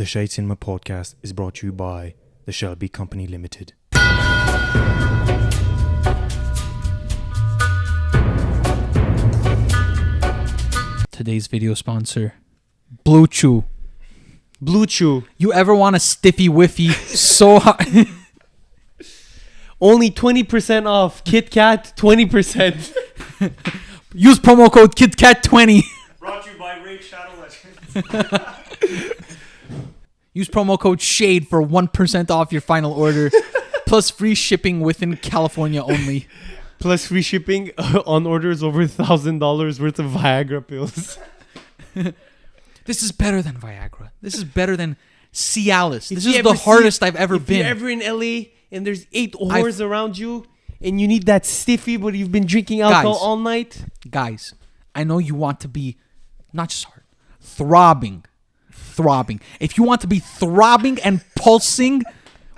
The Shade Cinema podcast is brought to you by the Shelby Company Limited. Today's video sponsor, BlueChew. BlueChew. You ever want a stiffy whiffy so hot? Only 20% off. Kit Kat, 20%. Use promo code KitKat20. Brought to you by Raid Shadow Legends. Use promo code SHADE for 1% off your final order. Plus free shipping within California only. Plus free shipping on orders over $1,000 worth of Viagra pills. This is better than Viagra. This is better than Cialis. This you is the ever hardest I've ever If been. you're ever in LA and there's 8 whores around you and you need that stiffy but you've been drinking alcohol all night. Guys, I know you want to be not just hard, throbbing. If you want to be throbbing and pulsing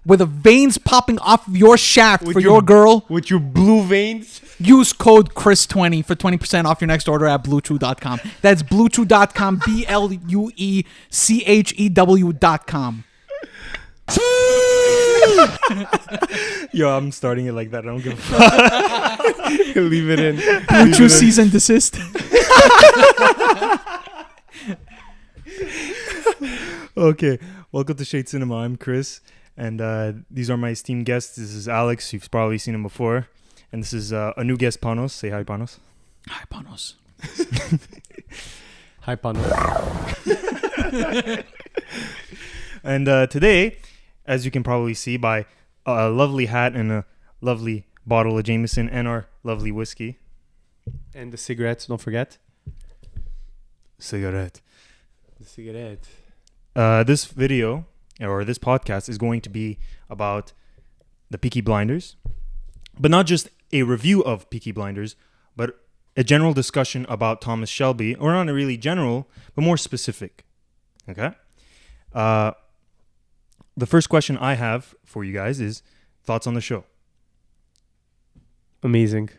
with the veins popping off of your shaft for your girl, with your blue veins, use code Chris20 for 20% off your next order at BlueChew.com. That's BlueChew.com, BlueChew.com. Yo, I'm starting it like that. I don't give a fuck. leave it in. BlueChew cease and desist. Okay, welcome to Shade Cinema. I'm Chris, and these are my esteemed guests. This is Alex. You've probably seen him before. And this is a new guest, Panos. Say hi, Panos. Hi, Panos. Hi, Pano. And today, as you can probably see by a lovely hat and a lovely bottle of Jameson and our lovely whiskey. And the cigarettes, don't forget. Cigarette. The cigarette. This video, or this podcast, is going to be about the Peaky Blinders. But not just a review of Peaky Blinders, but a general discussion about Thomas Shelby, or not really general, but more specific. Okay? The first question I have for you guys is thoughts on the show. Amazing.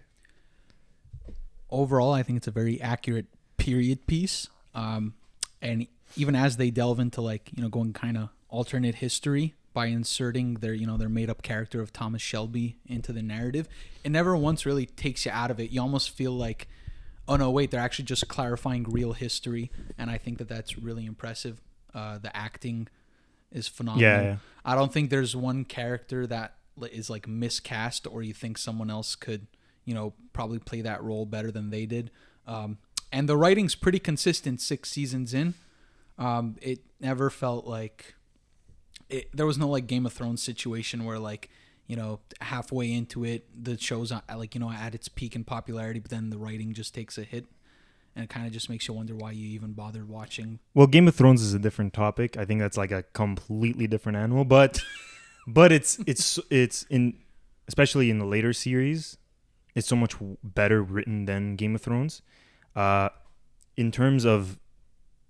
Overall, I think it's a very accurate period piece. And even as they delve into going kind of alternate history by inserting their made up character of Thomas Shelby into the narrative, it never once really takes you out of it. You almost feel like, oh no, wait, they're actually just clarifying real history. And I think that that's really impressive. The acting is phenomenal. Yeah. I don't think there's one character that is like miscast or you think someone else could, probably play that role better than they did. And the writing's pretty consistent 6 seasons in. It never felt like there was no like Game of Thrones situation where halfway into it, the show's at its peak in popularity, but then the writing just takes a hit. And it kind of just makes you wonder why you even bothered watching. Well, Game of Thrones is a different topic. I think that's like a completely different animal, but it's in, especially in the later series, it's so much better written than Game of Thrones. In terms of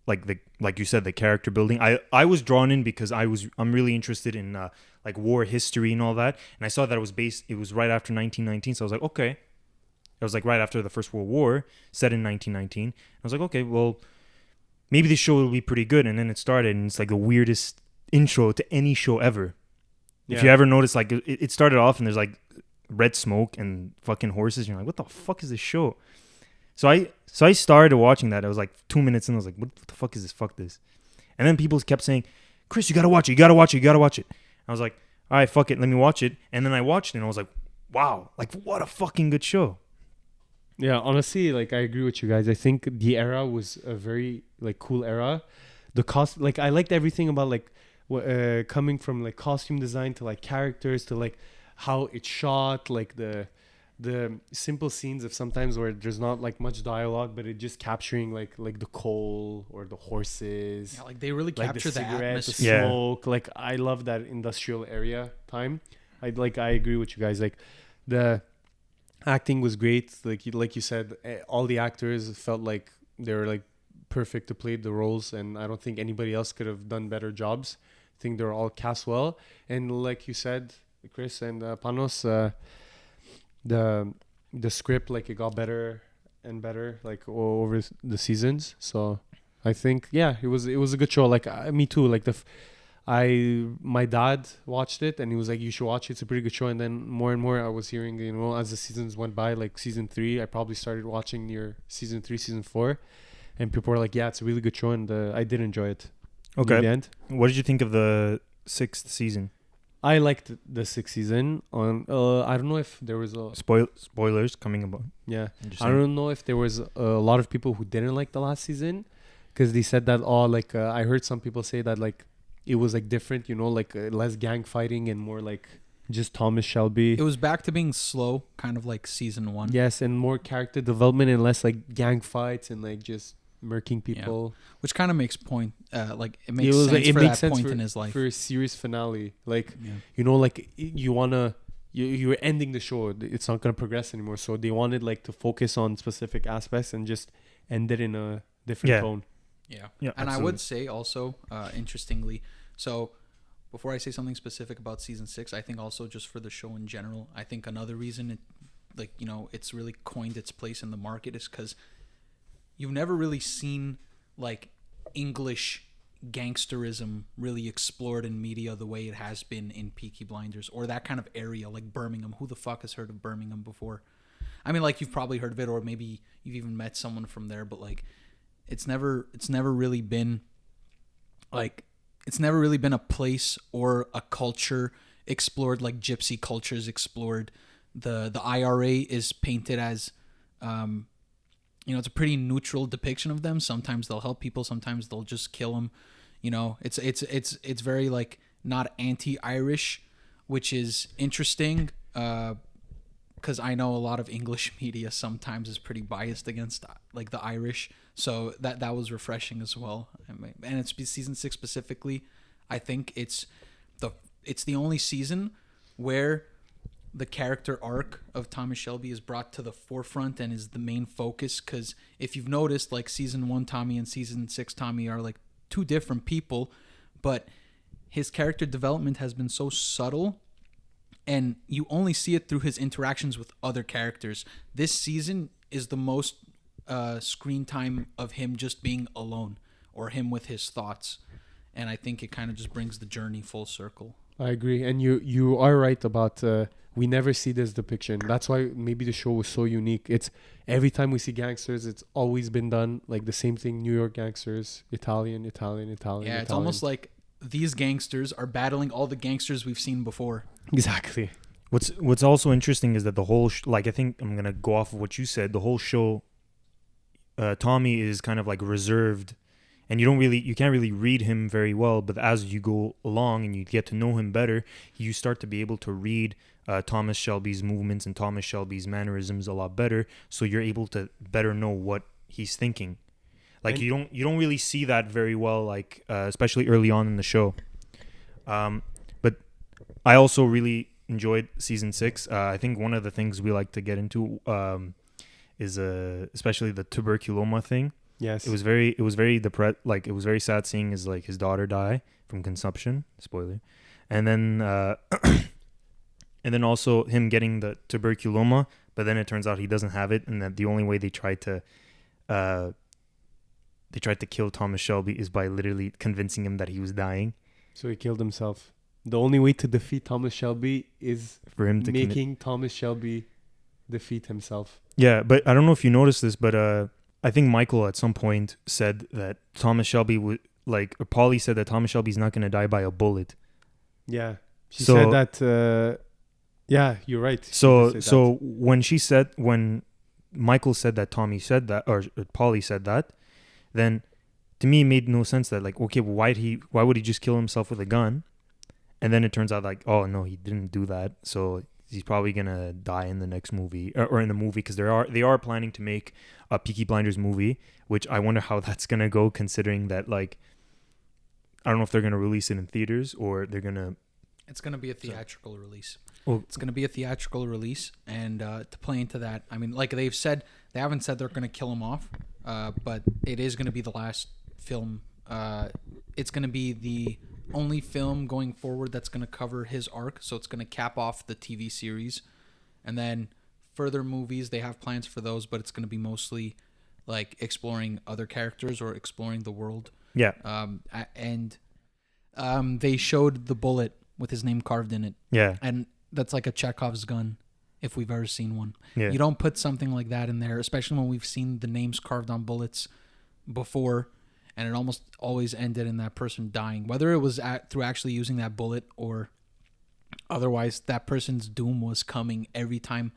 like you said, the character building, I was drawn in because I'm really interested in war history and all that, and I saw that it was right after 1919, so I was like, okay. It was like right after the First World War, set in 1919. I was like, okay, well, maybe this show will be pretty good. And then it started, and it's like the weirdest intro to any show ever. Yeah. If you ever notice, like it started off and there's like red smoke and fucking horses. And you're like, what the fuck is this show? So I started watching that. I was like 2 minutes in. I was like, what the fuck is this? Fuck this. And then people kept saying, Chris, you gotta watch it. You gotta watch it. You gotta watch it. I was like, all right, fuck it. Let me watch it. And then I watched it and I was like, wow, like what a fucking good show. Yeah, honestly, I agree with you guys. I think the era was a very cool era. The cost, I liked everything about coming from costume design to characters to how it's shot, the simple scenes of sometimes where there's not much dialogue, but it just capturing the coal or the horses. Yeah, they really capture the atmosphere. The smoke. Yeah. I love that industrial area time. I agree with you guys. The acting was great. Like you said, all the actors felt like they were perfect to play the roles, and I don't think anybody else could have done better jobs. I think they're all cast well, and like you said, Chris and Panos, the script it got better and better over the seasons. So I think it was a good show. Like me too. Like my dad watched it and he was like, you should watch it. It's a pretty good show. And then more and more I was hearing, as the seasons went by, like season 3, I probably started watching near season 3, season 4, and people were like, yeah, it's a really good show, and I did enjoy it. Okay. The end. What did you think of the 6th season? I liked the 6th season. I don't know if there was a Spoilers coming about. Yeah. I don't know if there was a lot of people who didn't like the last season, because they said that I heard some people say that like it was like different, less gang fighting and more like just Thomas Shelby. It was back to being slow, kind of like season 1. Yes, and more character development and less like gang fights and like just murking people. Yeah. Which kind of makes point. It makes sense like, for that point in his life. For a series finale, like Yeah. you're ending the show. It's not gonna progress anymore. So they wanted like to focus on specific aspects and just end it in a different tone. Yeah. Yeah. And absolutely. I would say also, interestingly, so before I say something specific about season 6, I think also just for the show in general, I think another reason it's really coined its place in the market is because you've never really seen like English gangsterism really explored in media the way it has been in Peaky Blinders, or that kind of area like Birmingham. Who the fuck has heard of Birmingham before? I mean, like, you've probably heard of it, or maybe you've even met someone from there, but like it's never really been a place or a culture explored like gypsy cultures explored. The IRA is painted as it's a pretty neutral depiction of them. Sometimes they'll help people, sometimes they'll just kill them. It's very like not anti-Irish, which is interesting, because I know a lot of English media sometimes is pretty biased against like the Irish. So that was refreshing as well. And it's season 6 specifically. I think it's the only season where the character arc of Thomas Shelby is brought to the forefront and is the main focus. Because if you've noticed, like, season 1 Tommy and season 6 Tommy are like two different people, but his character development has been so subtle, and you only see it through his interactions with other characters. This season is the most screen time of him just being alone, or him with his thoughts, and I think it kind of just brings the journey full circle. I agree, and you are right about we never see this depiction. That's why maybe the show was so unique. It's every time we see gangsters, it's always been done like the same thing. New York gangsters, Italian. Yeah, Italian. It's almost like these gangsters are battling all the gangsters we've seen before. Exactly. What's also interesting is that the whole I think I'm gonna go off of what you said. The whole show, Tommy is kind of like reserved, and you can't really read him very well. But as you go along and you get to know him better, you start to be able to read Thomas Shelby's movements and Thomas Shelby's mannerisms a lot better. So you're able to better know what he's thinking. Like, you don't really see that very well, like especially early on in the show. But I also really enjoyed season 6. I think one of the things we like to get into is especially the tuberculoma thing. Yes, it was very depressed. Like, it was very sad seeing his daughter die from consumption. Spoiler, and then and then also him getting the tuberculoma. But then it turns out he doesn't have it, and that the only way they tried to kill Thomas Shelby is by literally convincing him that he was dying. So he killed himself. The only way to defeat Thomas Shelby is for him to making Thomas Shelby defeat himself. Yeah, but I don't know if you noticed this, but I think Michael at some point said that Thomas Shelby would or Polly said that Thomas Shelby's not going to die by a bullet. Yeah, she said that. Yeah, you're right. So when Michael said that Tommy said that, or Polly said that, then to me it made no sense that, like, okay, well, why would he just kill himself with a gun? And then it turns out, like, oh no, he didn't do that. So he's probably gonna die in the next movie, or in the movie, because they are planning to make a Peaky Blinders movie, which I wonder how that's gonna go, considering that, like, I don't know if they're gonna release it in theaters or they're gonna. It's gonna be a theatrical release. Oh. It's gonna be a theatrical release, and to play into that, I mean, like they haven't said they're gonna kill him off, but it is gonna be the last film. It's gonna be the only film going forward that's going to cover his arc, so it's going to cap off the TV series, and then further movies, they have plans for those, but it's going to be mostly like exploring other characters or exploring the world. Yeah. They showed the bullet with his name carved in it. Yeah. And that's like a Chekhov's gun, if we've ever seen one. Yeah. You don't put something like that in there, especially when we've seen the names carved on bullets before, and it almost always ended in that person dying. Whether it was through actually using that bullet or otherwise, that person's doom was coming every time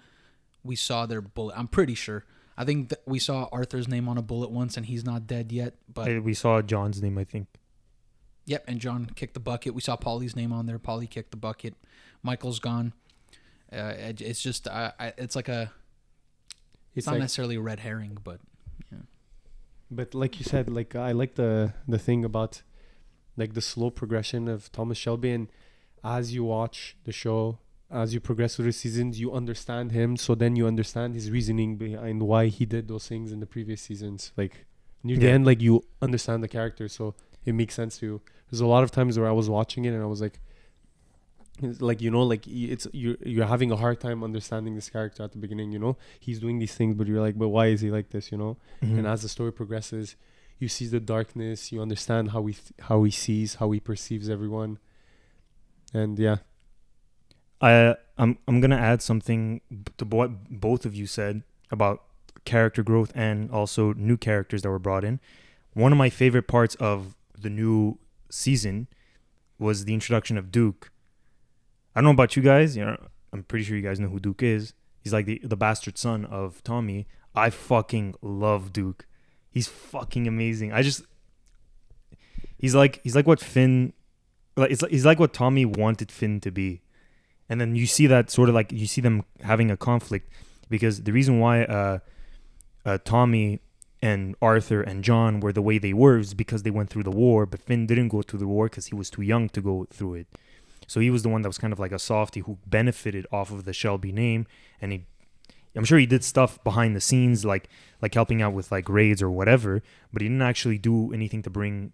we saw their bullet. I'm pretty sure. I think that we saw Arthur's name on a bullet once, and he's not dead yet. But We saw John's name, I think. Yep, and John kicked the bucket. We saw Polly's name on there. Polly kicked the bucket. Michael's gone. It's just, it's like a, it's not like, necessarily a red herring, but yeah. But like you said, like I like the thing about like the slow progression of Thomas Shelby, and as you watch the show, as you progress through the seasons, you understand him. So then you understand his reasoning behind why he did those things in the previous seasons. Like near the end, like you understand the character, so it makes sense to you. There's a lot of times where I was watching it and I was like, you know, like it's you're having a hard time understanding this character at the beginning. You know, he's doing these things, but you're like, but why is he like this? You know, Mm-hmm. and as the story progresses, you see the darkness. You understand how he sees, how he perceives everyone, and yeah. I'm gonna add something to what both of you said about character growth and also new characters that were brought in. One of my favorite parts of the new season was the introduction of Duke. I don't know about you guys. You know, I'm pretty sure you guys know who Duke is. He's like the bastard son of Tommy. I fucking love Duke. He's fucking amazing. He's like what Finn, like he's like what Tommy wanted Finn to be. And then you see that sort of like, you see them having a conflict, because the reason why Tommy and Arthur and John were the way they were is because they went through the war, but Finn didn't go through the war because he was too young to go through it. So he was the one that was kind of like a softie who benefited off of the Shelby name, and I'm sure he did stuff behind the scenes, like helping out with like raids or whatever, but he didn't actually do anything to bring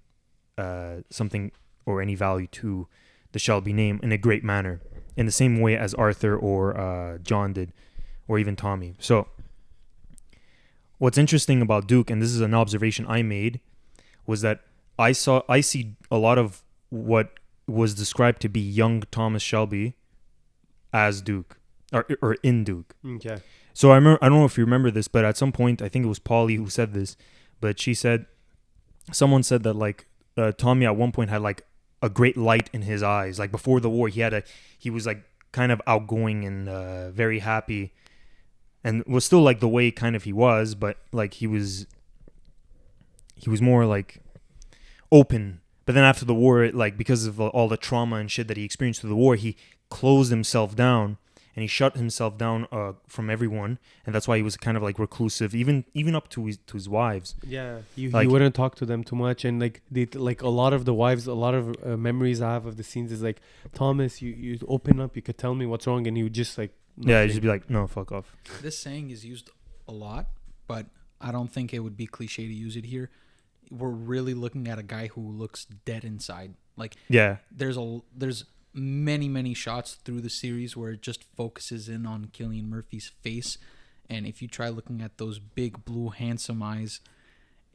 something or any value to the Shelby name in a great manner, in the same way as Arthur or John did, or even Tommy. So what's interesting about Duke, and this is an observation I made, was that I see a lot of what was described to be young Thomas Shelby as Duke, or in Duke. Okay. So I don't know if you remember this, but at some point, I think it was Polly who said this, but someone said that like Tommy at one point had like a great light in his eyes. Like before the war, he was like kind of outgoing and very happy, and was still like the way kind of he was, but like he was more like open. But then after the war, like because of all the trauma and shit that he experienced through the war, he closed himself down and he shut himself down from everyone, and that's why he was kind of like reclusive, even up to his wives. Yeah, he Like- wouldn't talk to them too much, and like a lot of the wives, a lot of memories I have of the scenes is like, Thomas, you open up, you could tell me what's wrong, and he would just like Yeah, he'd just be like, no, fuck off. This saying is used a lot, but I don't think it would be cliche to use it here. We're really looking at a guy who looks dead inside. Like, Yeah, there's many shots through the series where it just focuses in on Cillian Murphy's face, and if you try looking at those big blue handsome eyes,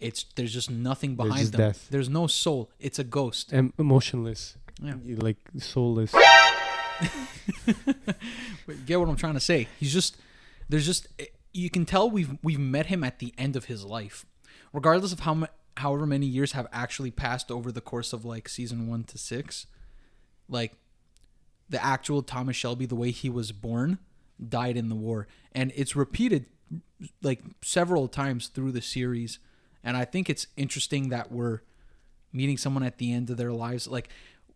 there's just nothing behind just them. death. There's no soul. It's a ghost. and emotionless, Yeah. like soulless. But you get what I'm trying to say? You can tell we've met him at the end of his life, regardless of however many years have actually passed over the course of like season 1 to 6. Like, the actual Thomas Shelby, the way he was born, died in the war, and it's repeated like several times through the series. And I think it's interesting that we're meeting someone at the end of their lives. Like,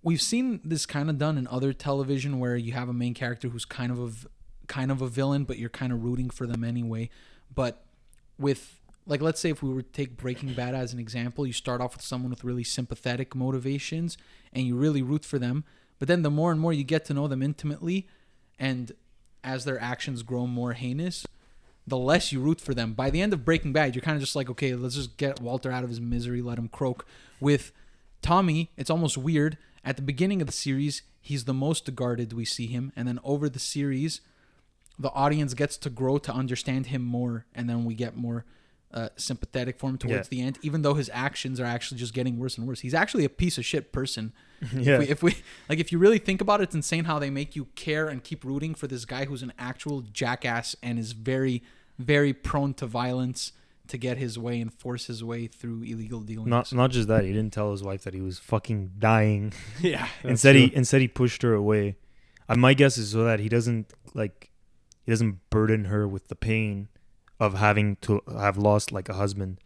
we've seen this kind of done in other television where you have a main character who's kind of a villain, but you're kind of rooting for them anyway. But with, like, let's say if we were to take Breaking Bad as an example, you start off with someone with really sympathetic motivations and you really root for them. But then the more and more you get to know them intimately, and as their actions grow more heinous, the less you root for them. By the end of Breaking Bad, you're kind of just like, okay, let's just get Walter out of his misery, let him croak. With Tommy, it's almost weird. At the beginning of the series, he's the most guarded we see him, and then over the series, the audience gets to grow to understand him more, and then we get more sympathetic for him towards the end, even though his actions are actually just getting worse and worse. He's actually a piece of shit person. Yeah. If you really think about it, it's insane how they make you care and keep rooting for this guy who's an actual jackass and is very, very prone to violence to get his way and force his way through illegal dealings. Not just that, he didn't tell his wife that he was fucking dying. Yeah. Instead he pushed her away. My guess is so that he doesn't burden her with the pain of having to have lost like a husband.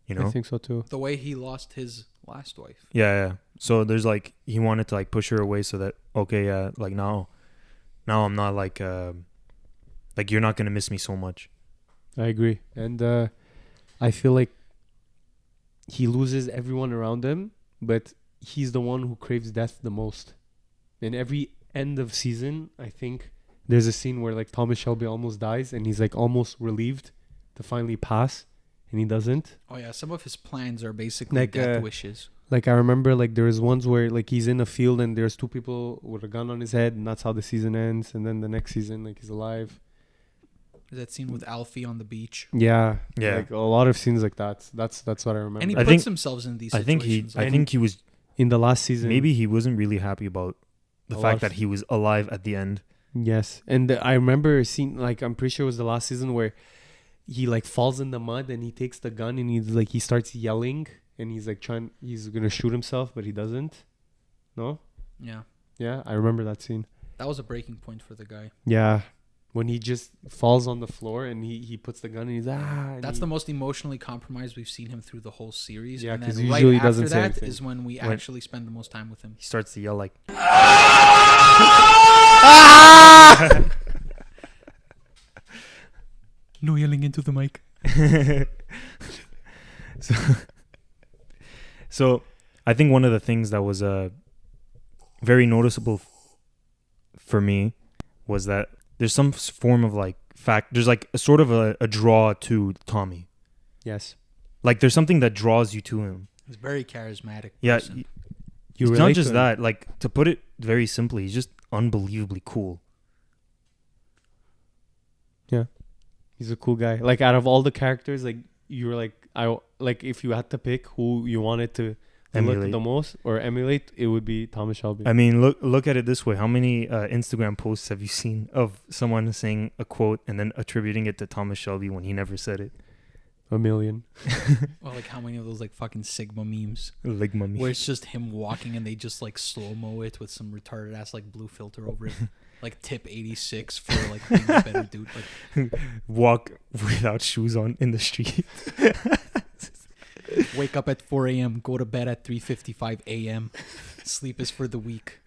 You know? I think so too. The way he lost his last wife. Yeah. So there's like he wanted to like push her away so that like now I'm not like you're not gonna miss me so much. I agree. And I feel like he loses everyone around him, but he's the one who craves death the most. In every end of season, I think there's a scene where like Thomas Shelby almost dies and he's like almost relieved to finally pass, and he doesn't. Oh yeah, some of his plans are basically Like, death wishes. Like I remember like there was ones where like he's in a field and there's two people with a gun on his head, and that's how the season ends. And then the next season like he's alive. That scene with Alfie on the beach. Yeah. Yeah. Like a lot of scenes like that. That's what I remember. And he I puts think- himself in these I think situations. he was in the last season. maybe he wasn't really happy about the A lot fact of- that he was alive at the end. Yes. And I remember seeing, like, I'm pretty sure it was the last season where he like falls in the mud and he takes the gun and he starts yelling and he's like he's gonna shoot himself, but he doesn't. No? Yeah. Yeah, I remember that scene. That was a breaking point for the guy. Yeah. When he just falls on the floor and he puts the gun and he's and That's the most emotionally compromised we've seen him through the whole series. Yeah, and 'cause then usually right he doesn't after say that anything. is when we actually spend the most time with him. He starts to yell like No yelling into the mic. So I think one of the things that was very noticeable for me was that there's some form of like fact. There's like a sort of a draw to Tommy. Yes. Like there's something that draws you to him. He's very charismatic. Yeah. Person. You It's not relate just to him. that. Like to put it very simply, he's just unbelievably cool. He's a cool guy. Like out of all the characters, like you were like if you had to pick who you wanted to look Emulate. the most or emulate, it would be Thomas Shelby. I mean, look at it this way. How many Instagram posts have you seen of someone saying a quote and then attributing it to Thomas Shelby when he never said it? A million. Well, like how many of those like fucking Sigma memes Like mummy. where it's just him walking and they just like slow-mo it with some retarded ass like blue filter over it. Like tip 86 for like being a better dude. Like Walk without shoes on in the street. wake up at 4 a.m., go to bed at 3:55 a.m. Sleep is for the weak.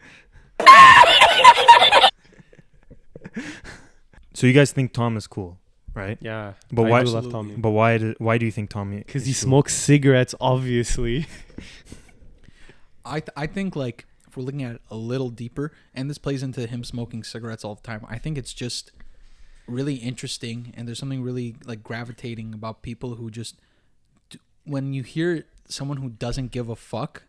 So you guys think Tom is cool, right? Yeah. But I why? do love Absolutely. Tommy. But why do you think Tommy? Because is he cool? smokes cigarettes, obviously. I think like if we're looking at it a little deeper, and this plays into him smoking cigarettes all the time, I think it's just really interesting, and there's something really like gravitating about people who just when you hear someone who doesn't give a fuck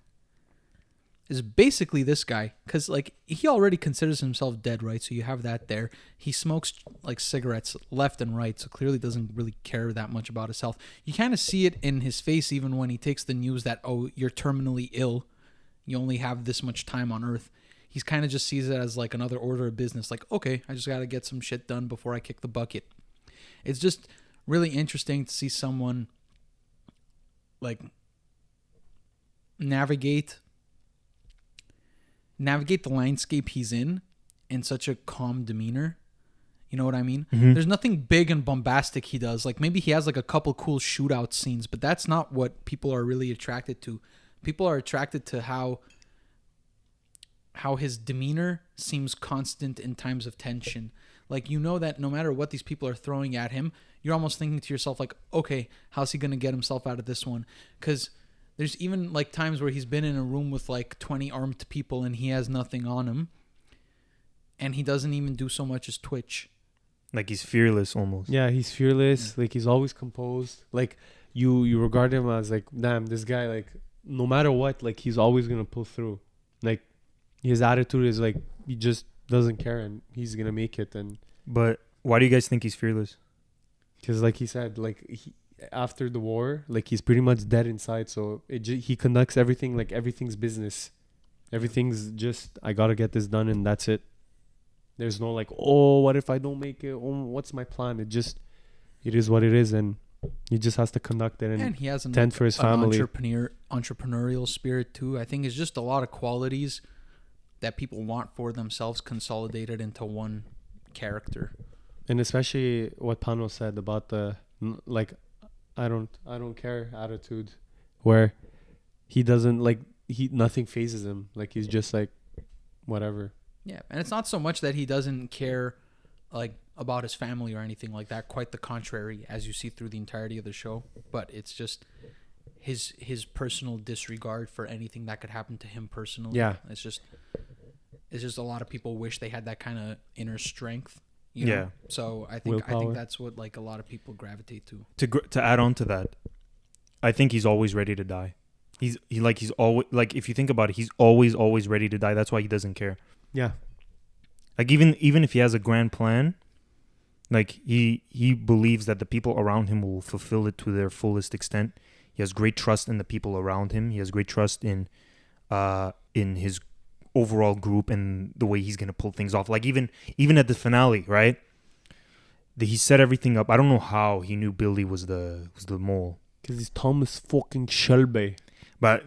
is basically this guy, because like he already considers himself dead, right? So you have that there. He smokes like cigarettes left and right, so clearly doesn't really care that much about his health. You kind of see it in his face even when he takes the news that, oh, you're terminally ill, you only have this much time on earth. He's kind of just sees it as like another order of business, like, okay, I just got to get some shit done before I kick the bucket. It's just really interesting to see someone like navigate the landscape he's in such a calm demeanor. You know what I mean? Mhm. There's nothing big and bombastic he does. Like maybe he has like a couple cool shootout scenes, but that's not what people are really attracted to. People are attracted to how his demeanor seems constant in times of tension. Like, you know that no matter what these people are throwing at him, you're almost thinking to yourself like, okay, how's he going to get himself out of this one? Because there's even like times where he's been in a room with like 20 armed people and he has nothing on him. And he doesn't even do so much as twitch. Like he's fearless almost. Yeah, he's fearless. Like he's always composed. Like you regard him as like, damn, this guy, like no matter what, like he's always gonna pull through. Like his attitude is like he just doesn't care and he's gonna make it. And But why do you guys think he's fearless? because like he said, like after the war, like he's pretty much dead inside. So he conducts everything like everything's business. Everything's just I gotta get this done and that's it. There's no like, oh, what if I don't make it? Oh, what's my plan? It is what it is, and he just has to conduct it and he has tend for his family. Entrepreneurial spirit too. I think it's just a lot of qualities that people want for themselves consolidated into one character. And especially what Pano said about the like, I don't care attitude, where he doesn't like nothing phases him. Like he's just like whatever. Yeah, and it's not so much that he doesn't care like about his family or anything like that. Quite the contrary, as you see through the entirety of the show. But it's just his personal disregard for anything that could happen to him personally. Yeah, it's just a lot of people wish they had that kind of inner strength. You know? Yeah. So I think that's what like a lot of people gravitate to. To add on to that, I think he's always ready to die. He's always like, if you think about it, he's always ready to die. That's why he doesn't care. Yeah. Like even if he has a grand plan, like he believes that the people around him will fulfill it to their fullest extent. He has great trust in the people around him. He has great trust in his overall group and the way he's gonna pull things off. Like even at the finale, right? He set everything up. I don't know how he knew Billy was the mole. Because he's Thomas fucking Shelby. But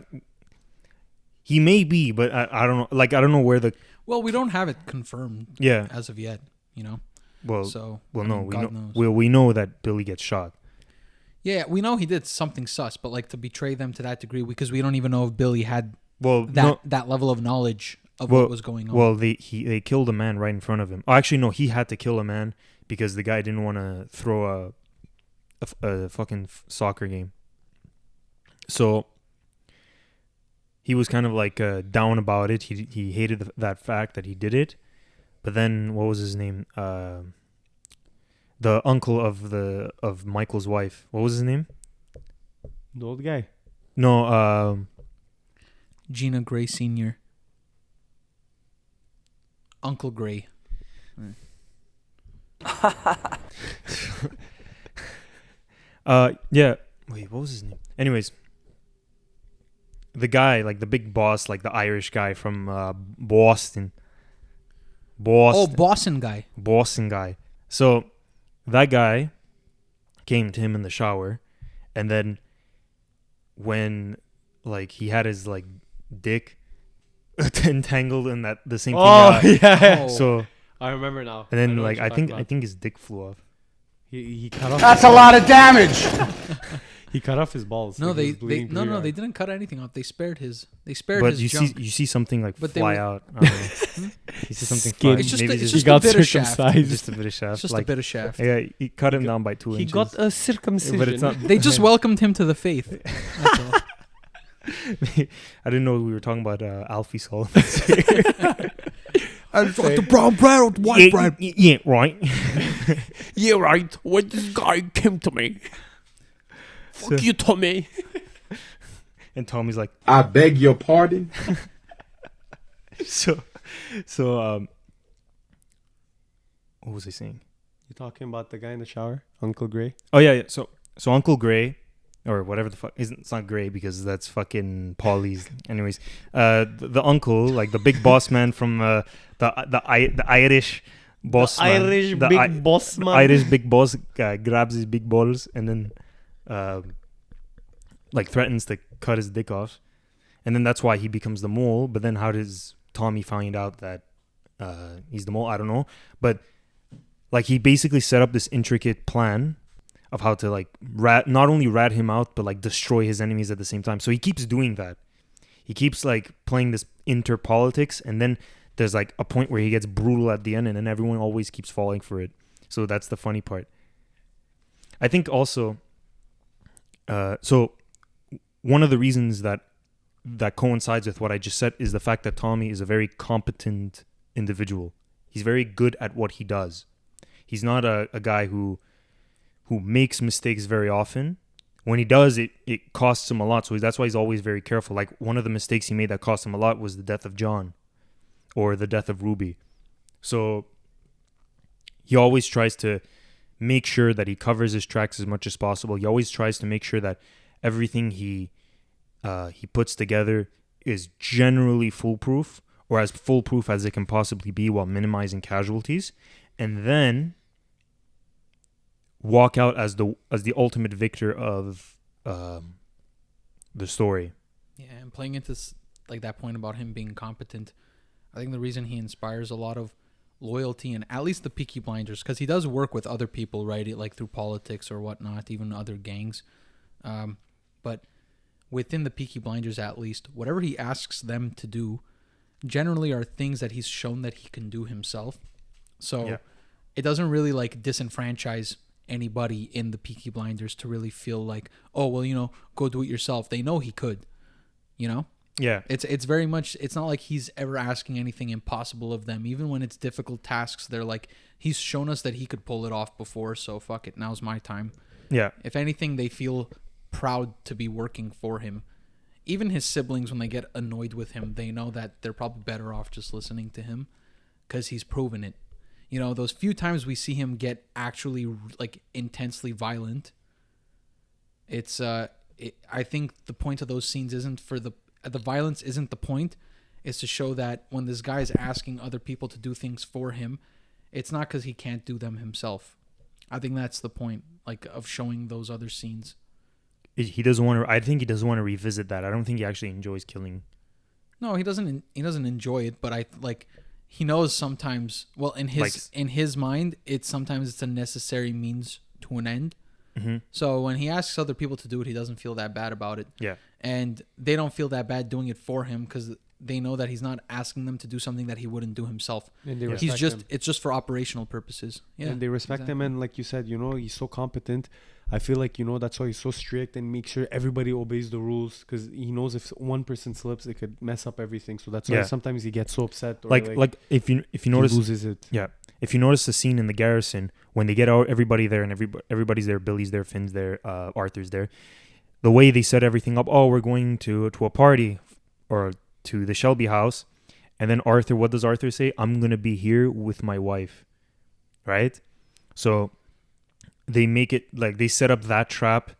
he may be, but I don't know. Like I don't know where the. Well, we don't have it confirmed. Yeah. As of yet, you know. Well, we knows. We know that Billy gets shot. Yeah, we know he did something sus, but like to betray them to that degree, because we don't even know if Billy had that level of knowledge of what was going on. Well, they killed a man right in front of him. Oh, actually, no, he had to kill a man because the guy didn't want to throw a fucking soccer game. So he was kind of like down about it. He hated that fact that he did it. But then, what was his name? The uncle of Michael's wife. What was his name? The old guy. No. Gina Gray Sr. Uncle Gray. Yeah. Wait, what was his name? Anyways, the guy, like the big boss, like the Irish guy from Boston. Oh, Boston guy. Boston guy. So that guy came to him in the shower, and then when like he had his like dick entangled in the same thing. Oh yeah. So I remember now. And then like I think his dick flew off. He cut off. That's a lot of damage. He cut off his balls. No, like they didn't cut anything off. They spared his. But his junk. you see something like fly out. I don't know. You see something fly. It's just, Maybe it's he just got a bit of shaft. circumcised. just a bit of shaft. It's just like, a bit of shaft. Yeah, he cut him down by 2 He inches. got a circumcision. But it's not. They just welcomed him to the faith. That's all. I didn't know we were talking about Alfie Solomon. I got the brown bread with white bread. Yeah, right. Yeah, right. When this guy came to me, fuck you, Tommy. And Tommy's like, I beg your pardon. so, what was I saying? You talking about the guy in the shower, Uncle Gray? Oh yeah. So Uncle Gray, or whatever the fuck, it's not Gray because that's fucking Paulie's. Anyways, the uncle, like the big boss man from the Irish boss, the Irish big boss man. Irish big boss grabs his big balls and then like threatens to cut his dick off, and then that's why he becomes the mole. But then how does Tommy find out that he's the mole? I don't know, but like he basically set up this intricate plan of how to like not only rat him out, but like destroy his enemies at the same time. So he keeps doing that. He keeps like playing this interpolitics, and then there's like a point where he gets brutal at the end, and then everyone always keeps falling for it. So that's the funny part. I think also, so one of the reasons that coincides with what I just said is the fact that Tommy is a very competent individual. He's very good at what he does. He's not a guy who makes mistakes very often. When he does, it costs him a lot. So that's why he's always very careful. Like one of the mistakes he made that cost him a lot was the death of John or the death of Ruby. So he always tries to make sure that he covers his tracks as much as possible. He always tries to make sure that everything he puts together is generally foolproof, or as foolproof as it can possibly be, while minimizing casualties, and then walk out as the ultimate victor of the story. Yeah, and playing into like that point about him being competent, I think the reason he inspires a lot of loyalty and at least the Peaky Blinders, because he does work with other people, right? Like through politics or whatnot, even other gangs. But within the Peaky Blinders, at least, whatever he asks them to do generally are things that he's shown that he can do himself. So it doesn't really like disenfranchise anybody in the Peaky Blinders to really feel like, oh, well, you know, go do it yourself. They know he could, you know? Yeah. It's very much, it's not like he's ever asking anything impossible of them. Even when it's difficult tasks, they're like, he's shown us that he could pull it off before, so fuck it, now's my time. Yeah. If anything, they feel proud to be working for him. Even his siblings, when they get annoyed with him, they know that they're probably better off just listening to him because he's proven it. You know, those few times we see him get actually like intensely violent, I think the point of those scenes isn't for the violence isn't the point. It's to show that when this guy is asking other people to do things for him, it's not because he can't do them himself. I think that's the point, like, of showing those other scenes. He doesn't want to. I think he doesn't want to revisit that. I don't think he actually enjoys killing. No, he doesn't. He doesn't enjoy it, but he knows sometimes. Well, in his mind, sometimes it's a necessary means to an end. Mm-hmm. So when he asks other people to do it, he doesn't feel that bad about it. Yeah. And they don't feel that bad doing it for him because they know that he's not asking them to do something that he wouldn't do himself. And they respect him. It's just for operational purposes. Yeah. And they respect him, and like you said, you know, he's so competent. I feel like, you know, that's why he's so strict and make sure everybody obeys the rules, because he knows if one person slips, it could mess up everything. So that's why sometimes he gets so upset. Or like if you notice, he loses it. Yeah. If you notice the scene in the garrison when they get out, everybody there and everybody's there, Billy's there, Finn's there, Arthur's there. The way they set everything up, oh, we're going to a party or to the Shelby house, and then Arthur, what does Arthur say? I'm gonna be here with my wife, right? So they make it like they set up that trap,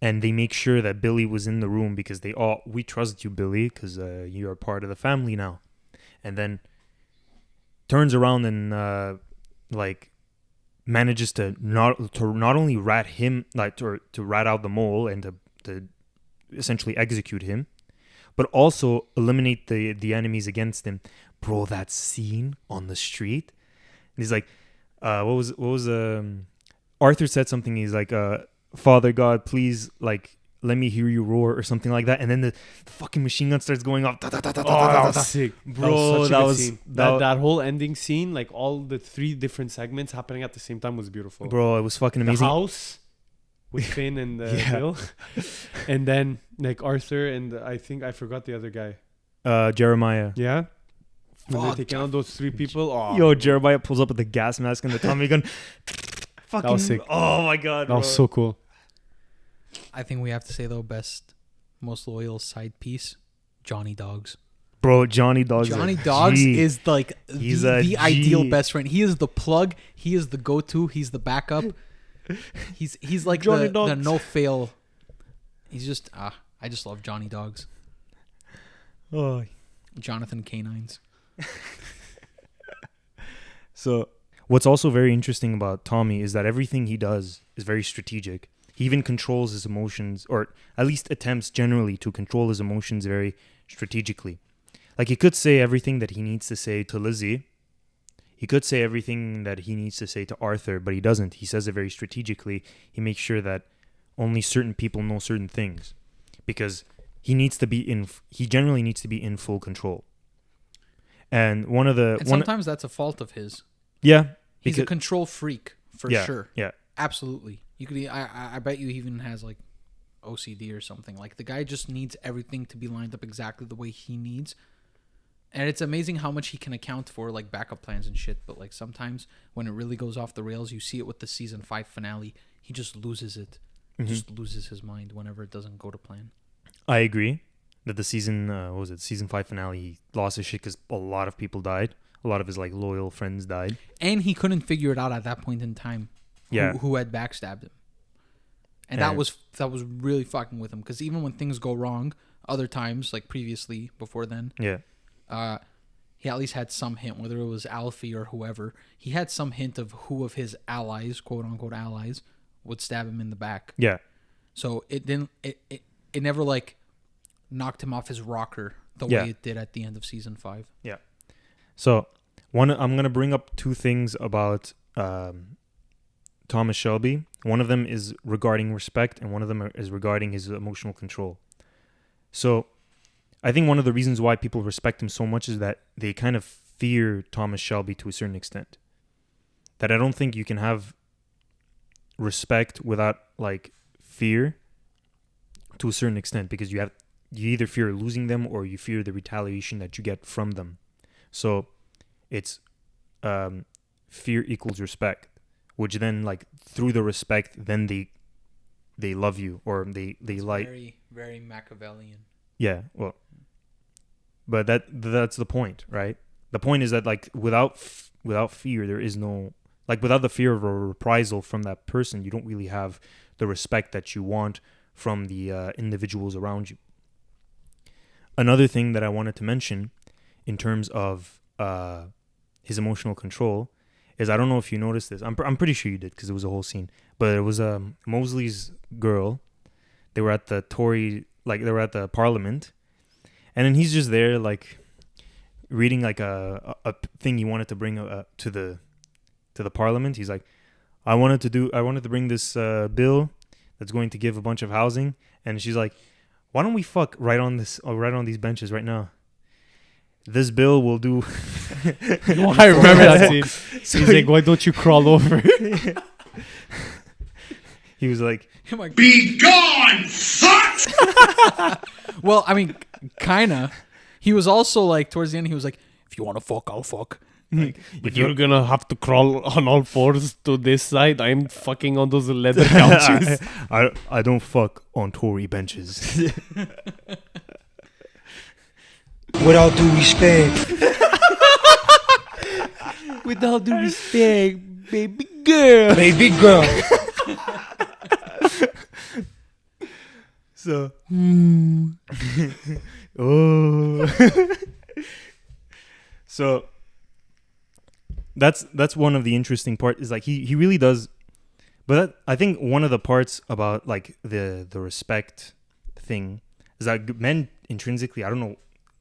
and they make sure that Billy was in the room because we trust you, Billy, because you are part of the family now. And then turns around and manages to not only rat him, like to rat out the mole and to essentially execute him, but also eliminate the enemies against him. Bro, that scene on the street, and he's like, what was Arthur said something. He's like, Father God, please, like, let me hear you roar or something like that. And then the fucking machine gun starts going off. That was sick. Bro, that whole ending scene, like all the 3 different segments happening at the same time was beautiful. Bro, it was fucking amazing. The house with Finn and Bill. And then like Arthur and I think I forgot the other guy. Jeremiah. Yeah. When they're taking out those 3 people. Oh. Yo, Jeremiah pulls up with the gas mask and the Tommy gun. Fucking, that was sick. Oh my God, that was so cool. I think we have to say, though, most loyal side piece, Johnny Dogs. Bro, Johnny Dogs is like the ideal G. best friend. He is the plug. He is the go-to. He's the backup. He's like the no-fail. He's just, I just love Johnny Dogs. Oh. Jonathan Canines. So what's also very interesting about Tommy is that everything he does is very strategic. He even controls his emotions, or at least attempts generally to control his emotions very strategically. Like, he could say everything that he needs to say to Lizzie. He could say everything that he needs to say to Arthur, but he doesn't. He says it very strategically. He makes sure that only certain people know certain things, because he generally needs to be in full control. And sometimes that's a fault of his. Yeah. He's a control freak, for sure. Yeah. Absolutely. You could. I bet you he even has like OCD or something. Like, the guy just needs everything to be lined up exactly the way he needs. And it's amazing how much he can account for, like, backup plans and shit. But like, sometimes when it really goes off the rails, you see it with the season 5 finale. He just loses it. Mm-hmm. Just loses his mind whenever it doesn't go to plan. I agree that the season season 5 finale, he lost his shit because a lot of people died. A lot of his like loyal friends died, and he couldn't figure it out at that point in time. Yeah. who had backstabbed him. And that was really fucking with him, because even when things go wrong, other times, like previously, before then, he at least had some hint, whether it was Alfie or whoever, he had some hint of who of his allies, quote unquote allies, would stab him in the back. Yeah. So it never like knocked him off his rocker the way it did at the end of season 5. Yeah. So I'm gonna bring up two things about Thomas Shelby. One of them is regarding respect, and one of them is regarding his emotional control. So I think one of the reasons why people respect him so much is that they kind of fear Thomas Shelby to a certain extent. That I don't think you can have respect without like fear to a certain extent, because you either fear losing them or you fear the retaliation that you get from them. So it's fear equals respect, which then like through the respect, then they love you, or they like very, very Machiavellian. Yeah, well, but that's the point, right? The point is that like without fear, there is no, like without the fear of a reprisal from that person, you don't really have the respect that you want from the individuals around you. Another thing that I wanted to mention in terms of his emotional control is, I don't know if you noticed this. I'm pretty sure you did, because it was a whole scene. But it was Mosley's girl. They were at the they were at the Parliament, and then he's just there like reading like a thing he wanted to bring to the Parliament. He's like, I wanted to bring this bill that's going to give a bunch of housing, and she's like, why don't we fuck right on these benches right now? This bill will do. I remember that scene. So he's like, why don't you crawl over? He was like, Be gone, fuck! Well, I mean, kinda. He was also like, towards the end, he was like, if you want to fuck, I'll fuck. Like, If you're gonna have to crawl on all fours to this side, I'm fucking on those leather couches. I don't fuck on Tory benches. With all due respect. With all due respect, baby girl. Baby girl. So, oh, so that's one of the interesting part, is like he really does. But I think one of the parts about like the respect thing is that men intrinsically, I don't know,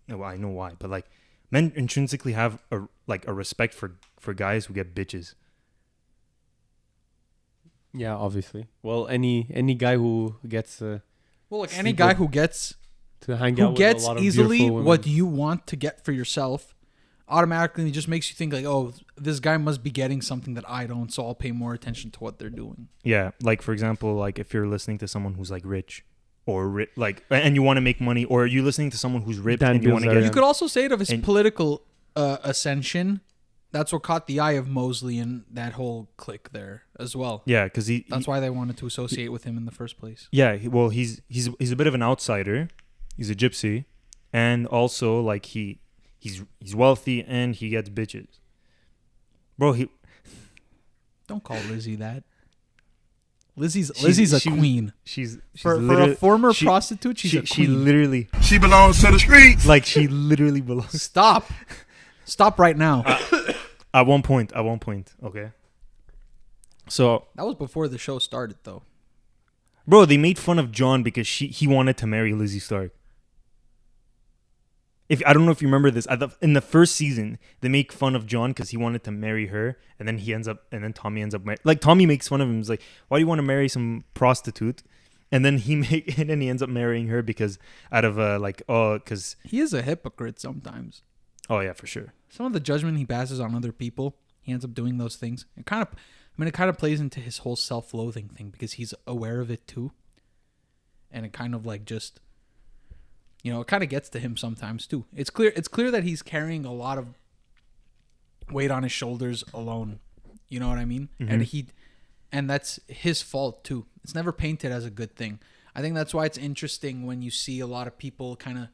well, I know why, but like men intrinsically have a respect for guys who get bitches. Yeah, obviously. Well, any guy who gets well, like any guy who gets to hang out who with gets a lot of easily beautiful women. what you want to get for yourself, automatically just makes you think like, oh, this guy must be getting something that I don't, so I'll pay more attention to what they're doing. Yeah, like for example, like if you're listening to someone who's like rich, or like, and you want to make money, or you listening to someone who's ripped and you want to get. You could also say it of his political ascension. That's what caught the eye of Mosley and that whole clique there as well. Yeah, because that's why they wanted to associate with him in the first place. Yeah, well, he's a bit of an outsider. He's a gypsy, and also like he's wealthy and he gets bitches. Bro, don't call Lizzie that. Lizzie's a queen. She's for a former prostitute. She's a queen. She literally. She belongs to the streets. Like she literally belongs. Stop right now. At one point, okay. So that was before the show started, though. Bro, they made fun of John because he wanted to marry Lizzie Stark. I don't know if you remember this, in the first season, they make fun of John because he wanted to marry her, and then Tommy ends up like Tommy makes fun of him. He's like, "Why do you want to marry some prostitute?" And then he ends up marrying her because because he is a hypocrite sometimes. Oh yeah, for sure. Some of the judgment he passes on other people, he ends up doing those things. It kind of plays into his whole self-loathing thing because he's aware of it too, and it kind of like just. It kind of gets to him sometimes too. It's clear that he's carrying a lot of weight on his shoulders alone. You know what I mean? Mm-hmm. And that's his fault too. It's never painted as a good thing. I think that's why it's interesting when you see a lot of people kind of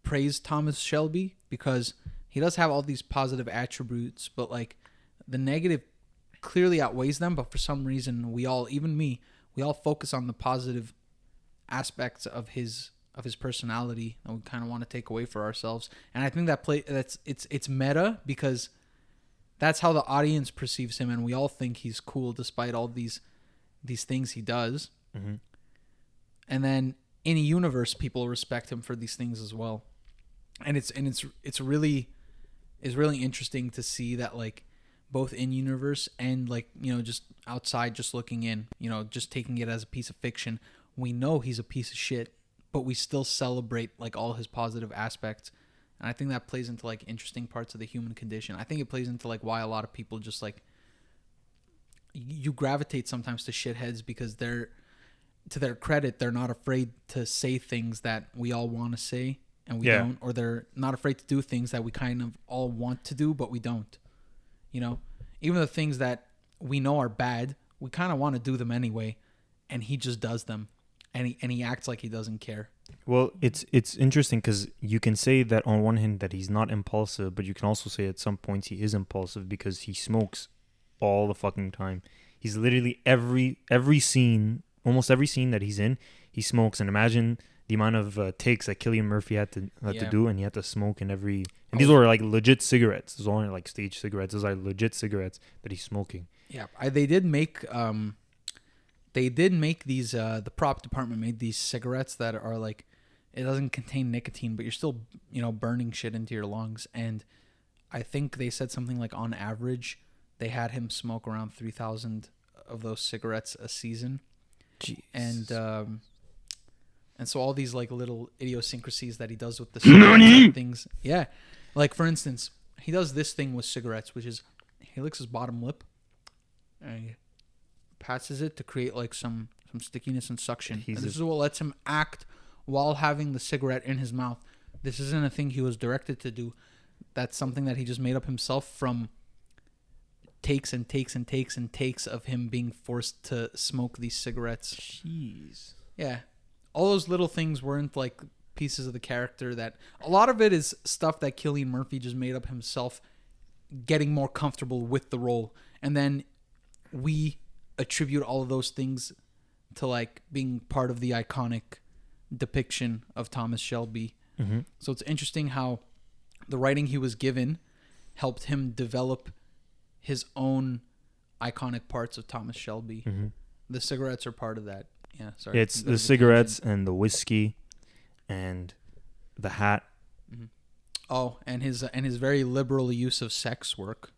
praise Thomas Shelby, because he does have all these positive attributes, but like the negative clearly outweighs them, but for some reason we all, even me, we all focus on the positive aspects of his personality that we kind of want to take away for ourselves. And I think it's meta because that's how the audience perceives him, and we all think he's cool despite all these things he does. Mm-hmm. And then in a universe, people respect him for these things as well. And it's really interesting to see that, like, both in universe and, like, you know, just outside, just looking in, you know, just taking it as a piece of fiction, we know he's a piece of shit, but we still celebrate, like, all his positive aspects. And I think that plays into, like, interesting parts of the human condition. I think it plays into, like, why a lot of people just, like, you gravitate sometimes to shitheads because they're, to their credit, they're not afraid to say things that we all want to say and we don't, or they're not afraid to do things that we kind of all want to do, but we don't. You know, even the things that we know are bad, we kind of want to do them anyway, and he just does them, and he acts like he doesn't care. Well, it's interesting because you can say that on one hand that he's not impulsive, but you can also say at some points he is impulsive because he smokes all the fucking time. He's literally every scene, almost every scene that he's in, he smokes. And imagine the amount of takes that Cillian Murphy had to do, and he had to smoke in every. And these were like legit cigarettes. Those aren't like stage cigarettes. Those are legit cigarettes that he's smoking. Yeah, they did make these. The prop department made these cigarettes that are like, it doesn't contain nicotine, but you're still, you know, burning shit into your lungs. And I think they said something like on average, they had him smoke around 3,000 of those cigarettes a season. Jeez. And so all these like little idiosyncrasies that he does with the cigarettes things. Yeah. Like, for instance, he does this thing with cigarettes, which is he licks his bottom lip and he passes it to create like some stickiness and suction. And this is what lets him act while having the cigarette in his mouth. This isn't a thing he was directed to do. That's something that he just made up himself from takes and takes and takes and takes of him being forced to smoke these cigarettes. Jeez. Yeah. All those little things weren't like pieces of the character that a lot of it is stuff that Cillian Murphy just made up himself, getting more comfortable with the role. And then we attribute all of those things to like being part of the iconic depiction of Thomas Shelby. Mm-hmm. So it's interesting how the writing he was given helped him develop his own iconic parts of Thomas Shelby. Mm-hmm. The cigarettes are part of that. Yeah, sorry. It's the cigarettes and the whiskey and the hat. Mm-hmm. Oh, and his very liberal use of sex work.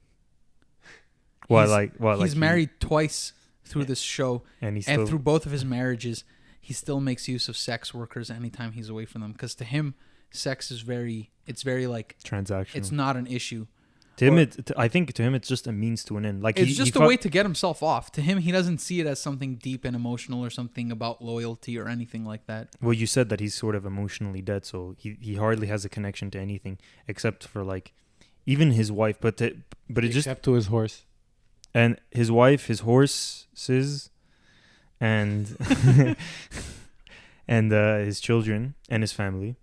He's married twice through this show, and through both of his marriages, he still makes use of sex workers anytime he's away from them. Because to him, sex is very like transactional. It's not an issue. To him, I think to him, it's just a means to an end. Like it's just a way to get himself off. To him, he doesn't see it as something deep and emotional or something about loyalty or anything like that. Well, you said that he's sort of emotionally dead, so he hardly has a connection to anything except for like even his wife. But except to his horse. And his wife, his horses, and and his children and his family.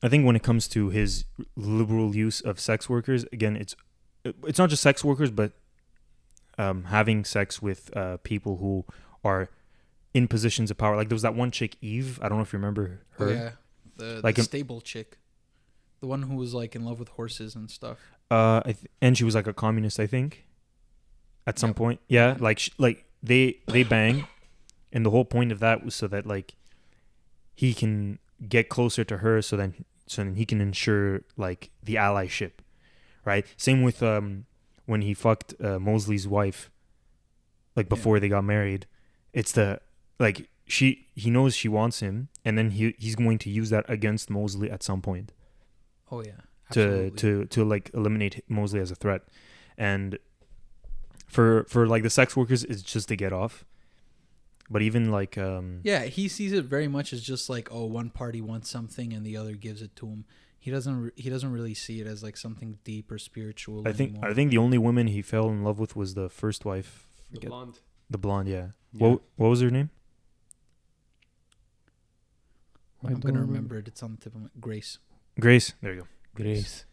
I think when it comes to his liberal use of sex workers, again, it's not just sex workers, but having sex with people who are in positions of power. Like there was that one chick, Eve. I don't know if you remember her. Oh, yeah, the stable chick, the one who was like in love with horses and stuff. And she was like a communist, I think. At some point, yeah, like they bang, and the whole point of that was so that like he can get closer to her, so then he can ensure like the allyship, right? Same with when he fucked Mosley's wife, like before they got married. It's the like he knows she wants him, and then he's going to use that against Mosley at some point. Oh yeah, absolutely. to like eliminate Mosley as a threat, and for like the sex workers, it's just to get off. But even like he sees it very much as just like, oh, one party wants something and the other gives it to him. He doesn't really see it as like something deep or spiritual. I think the only woman he fell in love with was the first wife. The blonde, yeah. What was her name? I'm gonna remember it. It's on the tip of my Grace. There you go. Grace.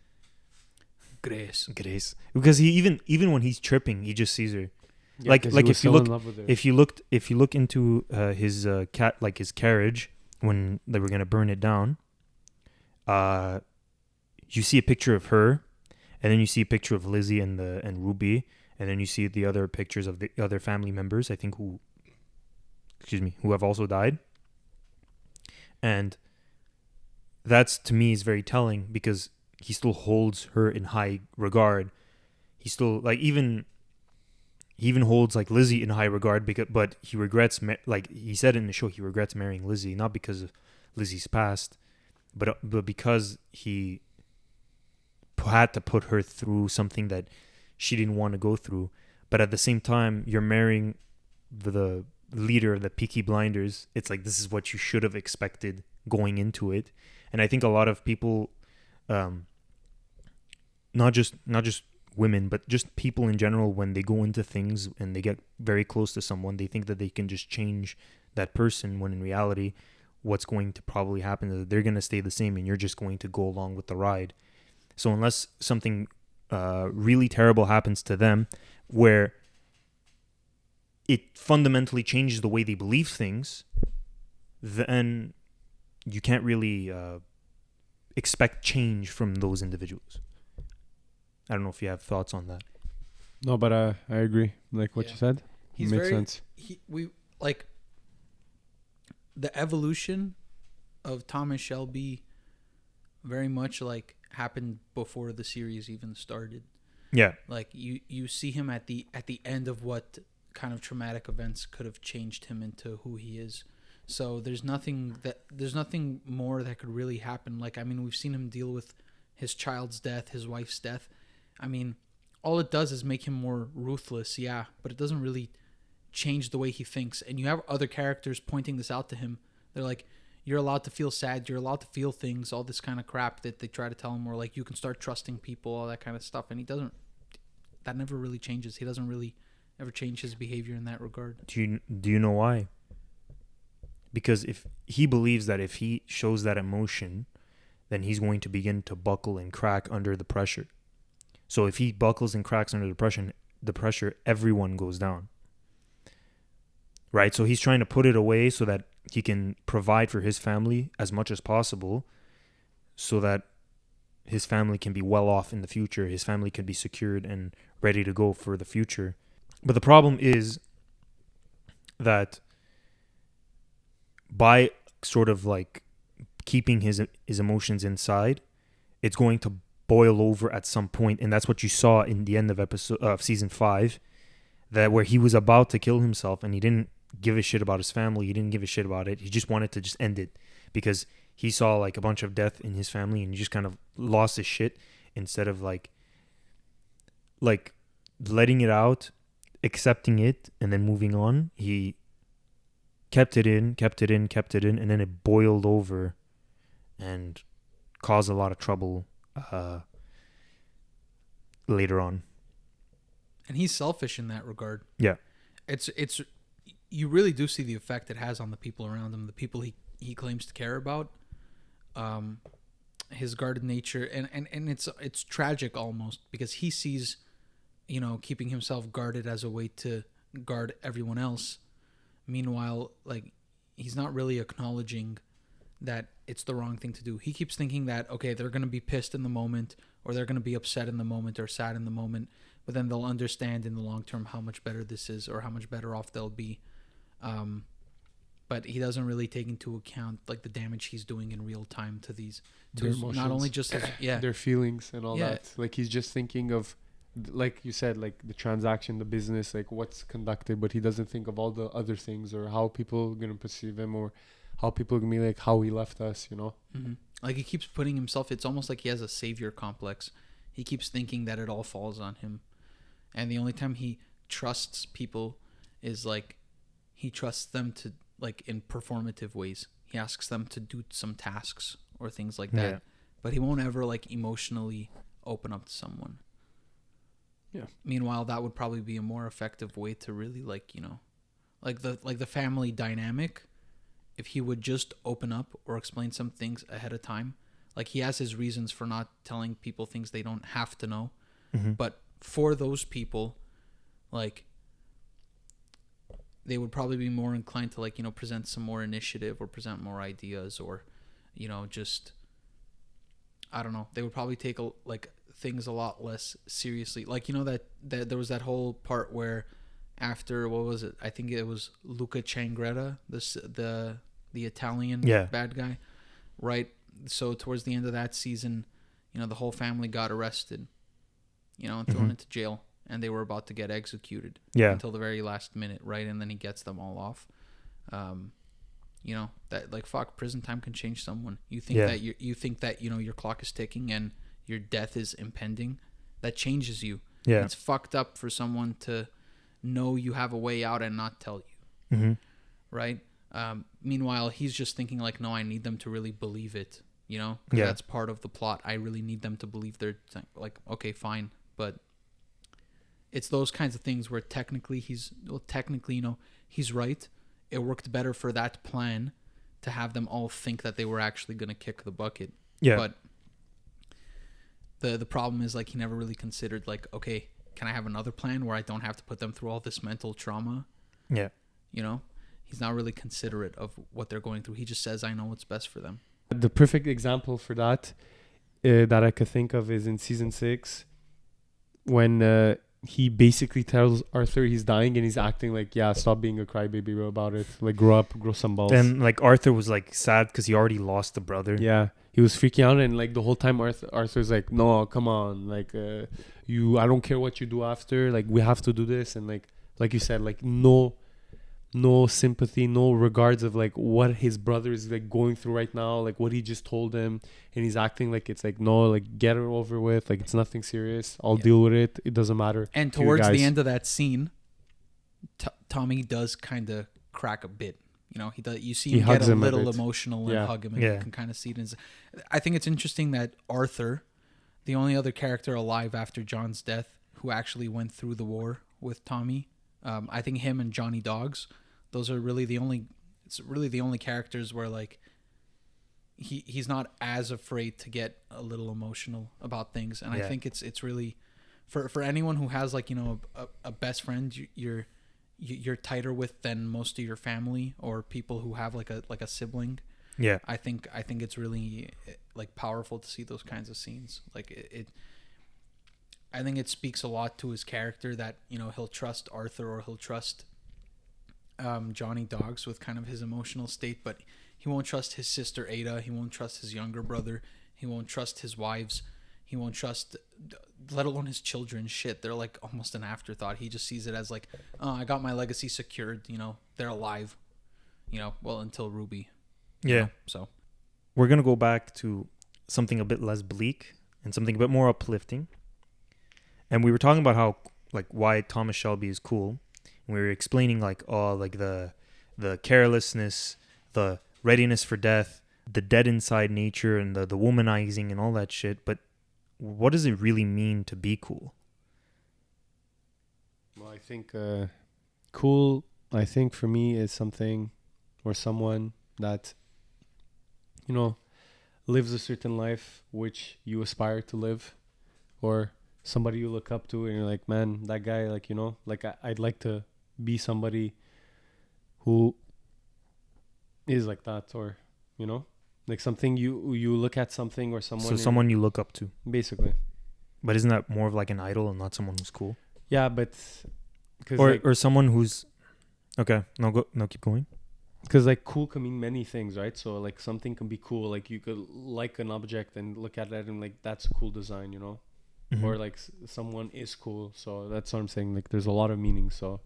Because he even when he's tripping, he just sees her. like 'cause he was if you so look in love with her. if you look into his cat like his carriage when they were gonna burn it down, you see a picture of her, and then you see a picture of Lizzie and Ruby, and then you see the other pictures of the other family members, I think, who have also died. And that's, to me, is very telling, because he still holds her in high regard. He still, like, he even holds, like, Lizzie in high regard, but he regrets, like he said in the show, he regrets marrying Lizzie, not because of Lizzie's past, but because he had to put her through something that she didn't want to go through. But at the same time, you're marrying the leader of the Peaky Blinders. It's like, this is what you should have expected going into it. And I think a lot of people, not just women, but just people in general, when they go into things and they get very close to someone, they think that they can just change that person, when in reality, what's going to probably happen is that they're going to stay the same, and you're just going to go along with the ride. So unless something really terrible happens to them, where it fundamentally changes the way they believe things, then you can't really expect change from those individuals. I don't know if you have thoughts on that. No, but I agree. Like what you said, He's makes very, sense. We like the evolution of Thomas Shelby. Very much like happened before the series even started. Yeah. Like you see him at the end of what kind of traumatic events could have changed him into who he is. So there's nothing more that could really happen. Like, I mean, we've seen him deal with his child's death, his wife's death. I mean, all it does is make him more ruthless, yeah, but it doesn't really change the way he thinks. And you have other characters pointing this out to him. They're like, you're allowed to feel sad, you're allowed to feel things, all this kind of crap that they try to tell him, or like, you can start trusting people, all that kind of stuff. And he doesn't, that never really changes. He doesn't really ever change his behavior in that regard. Do you know why? Because if he believes that if he shows that emotion, then he's going to begin to buckle and crack under the pressure. So if he buckles and cracks under the pressure, everyone goes down. Right? So he's trying to put it away so that he can provide for his family as much as possible, so that his family can be well off in the future. His family can be secured and ready to go for the future. But the problem is that by sort of like keeping his emotions inside, it's going to boil over at some point, and that's what you saw in the end of season 5, that where he was about to kill himself, and he didn't give a shit about his family. He didn't give a shit about it. He just wanted to just end it, because he saw like a bunch of death in his family, and he just kind of lost his shit. Instead of like letting it out, accepting it, and then moving on, he kept it in, and then it boiled over and caused a lot of trouble later on. And he's selfish in that regard. Yeah. It's you really do see the effect it has on the people around him, the people he claims to care about. His guarded nature, and it's tragic almost, because he sees, keeping himself guarded as a way to guard everyone else. Meanwhile, like, he's not really acknowledging that it's the wrong thing to do. He keeps thinking that, okay, they're going to be pissed in the moment, or they're going to be upset in the moment, or sad in the moment, but then they'll understand in the long term how much better this is, or how much better off they'll be. But he doesn't really take into account like the damage he's doing in real time to not only just their feelings and all that. Like, he's just thinking of, like you said, like the transaction, the business, like what's conducted, but he doesn't think of all the other things, or how people are gonna perceive him, or how people are gonna be like, how he left us, Mm-hmm. Like, he keeps putting himself, it's almost like he has a savior complex. He keeps thinking that it all falls on him, and the only time he trusts people is like, he trusts them to, like, in performative ways. He asks them to do some tasks or things like that, but he won't ever like emotionally open up to someone. Yeah. Meanwhile, that would probably be a more effective way to really, like, like the family dynamic. If he would just open up or explain some things ahead of time, like, he has his reasons for not telling people things they don't have to know. Mm-hmm. But for those people, like, they would probably be more inclined to like, you know, present some more initiative or present more ideas, or, you know, just, I don't know. They would probably take like things a lot less seriously. Like, you know, that there was that whole part where after, what was it? I think it was Luca Changretta, the Italian bad guy, right? So towards the end of that season, you know, the whole family got arrested, you know, and thrown into jail, and they were about to get executed until the very last minute, right? And then he gets them all off. You know, that, like, fuck, prison time can change someone. You think that you think that, you know, your clock is ticking and your death is impending. That changes you. Yeah. It's fucked up for someone to know you have a way out and not tell you. Right? Meanwhile, he's just thinking like, no, I need them to really believe it. You know? 'Cause that's part of the plot. I really need them to believe they're like, okay, fine. But it's those kinds of things where technically, you know, he's right. It worked better for that plan to have them all think that they were actually going to kick the bucket. Yeah. But the problem is, like, he never really considered, like, okay, can I have another plan where I don't have to put them through all this mental trauma? Yeah. You know? He's not really considerate of what they're going through. He just says, I know what's best for them. The perfect example for that that I could think of is in season 6 when he basically tells Arthur he's dying and he's acting like, yeah, stop being a crybaby about it. Like, grow up, grow some balls. And like Arthur was like sad because he already lost a brother. Yeah, he was freaking out, and like the whole time Arthur's like, no, come on, like I don't care what you do after, like we have to do this. And like you said, like no sympathy, no regards of like what his brother is like going through right now, like what he just told him, and he's acting like it's like, no, like get it over with, like it's nothing serious, I'll deal with it, it doesn't matter. And towards the end of that scene, Tommy does kind of crack a bit. You know, he does. You see him get a little emotional and hug him, and you can kind of see it. I think it's interesting that Arthur, the only other character alive after John's death who actually went through the war with Tommy, I think him and Johnny Dogs, those are really the only. It's really the only characters where like he's not as afraid to get a little emotional about things, and I think it's really for anyone who has like, you know, a best friend you're tighter with than most of your family or people who have like a sibling. Yeah, I think it's really like powerful to see those kinds of scenes. Like it I think it speaks a lot to his character that, you know, he'll trust Arthur or he'll trust Johnny Dogs with kind of his emotional state, but he won't trust his sister Ada. He won't trust his younger brother. He won't trust his wives. He won't trust, let alone his children. Shit, they're like almost an afterthought. He just sees it as like, oh, I got my legacy secured. You know, they're alive. You know, well, until Ruby. Yeah. Know, so we're gonna go back to something a bit less bleak and something a bit more uplifting. And we were talking about how, like, why Thomas Shelby is cool. And we were explaining like, oh, like the carelessness, the readiness for death, the dead inside nature, and the womanizing and all that shit. But what does it really mean to be cool? Well, I think cool, I think for me is something or someone that, you know, lives a certain life which you aspire to live, or somebody you look up to and you're like, man, that guy, like, you know, like I'd like to be somebody who is like that, or, you know, like something you look at something or someone. So someone you look up to. Basically. But isn't that more of like an idol and not someone who's cool? Yeah, but or someone who's okay. No, keep going. Because like cool can mean many things, right? So like something can be cool, like you could like an object and look at it and like that's a cool design, you know. Mm-hmm. Or like someone is cool, so that's what I'm saying. Like there's a lot of meaning. So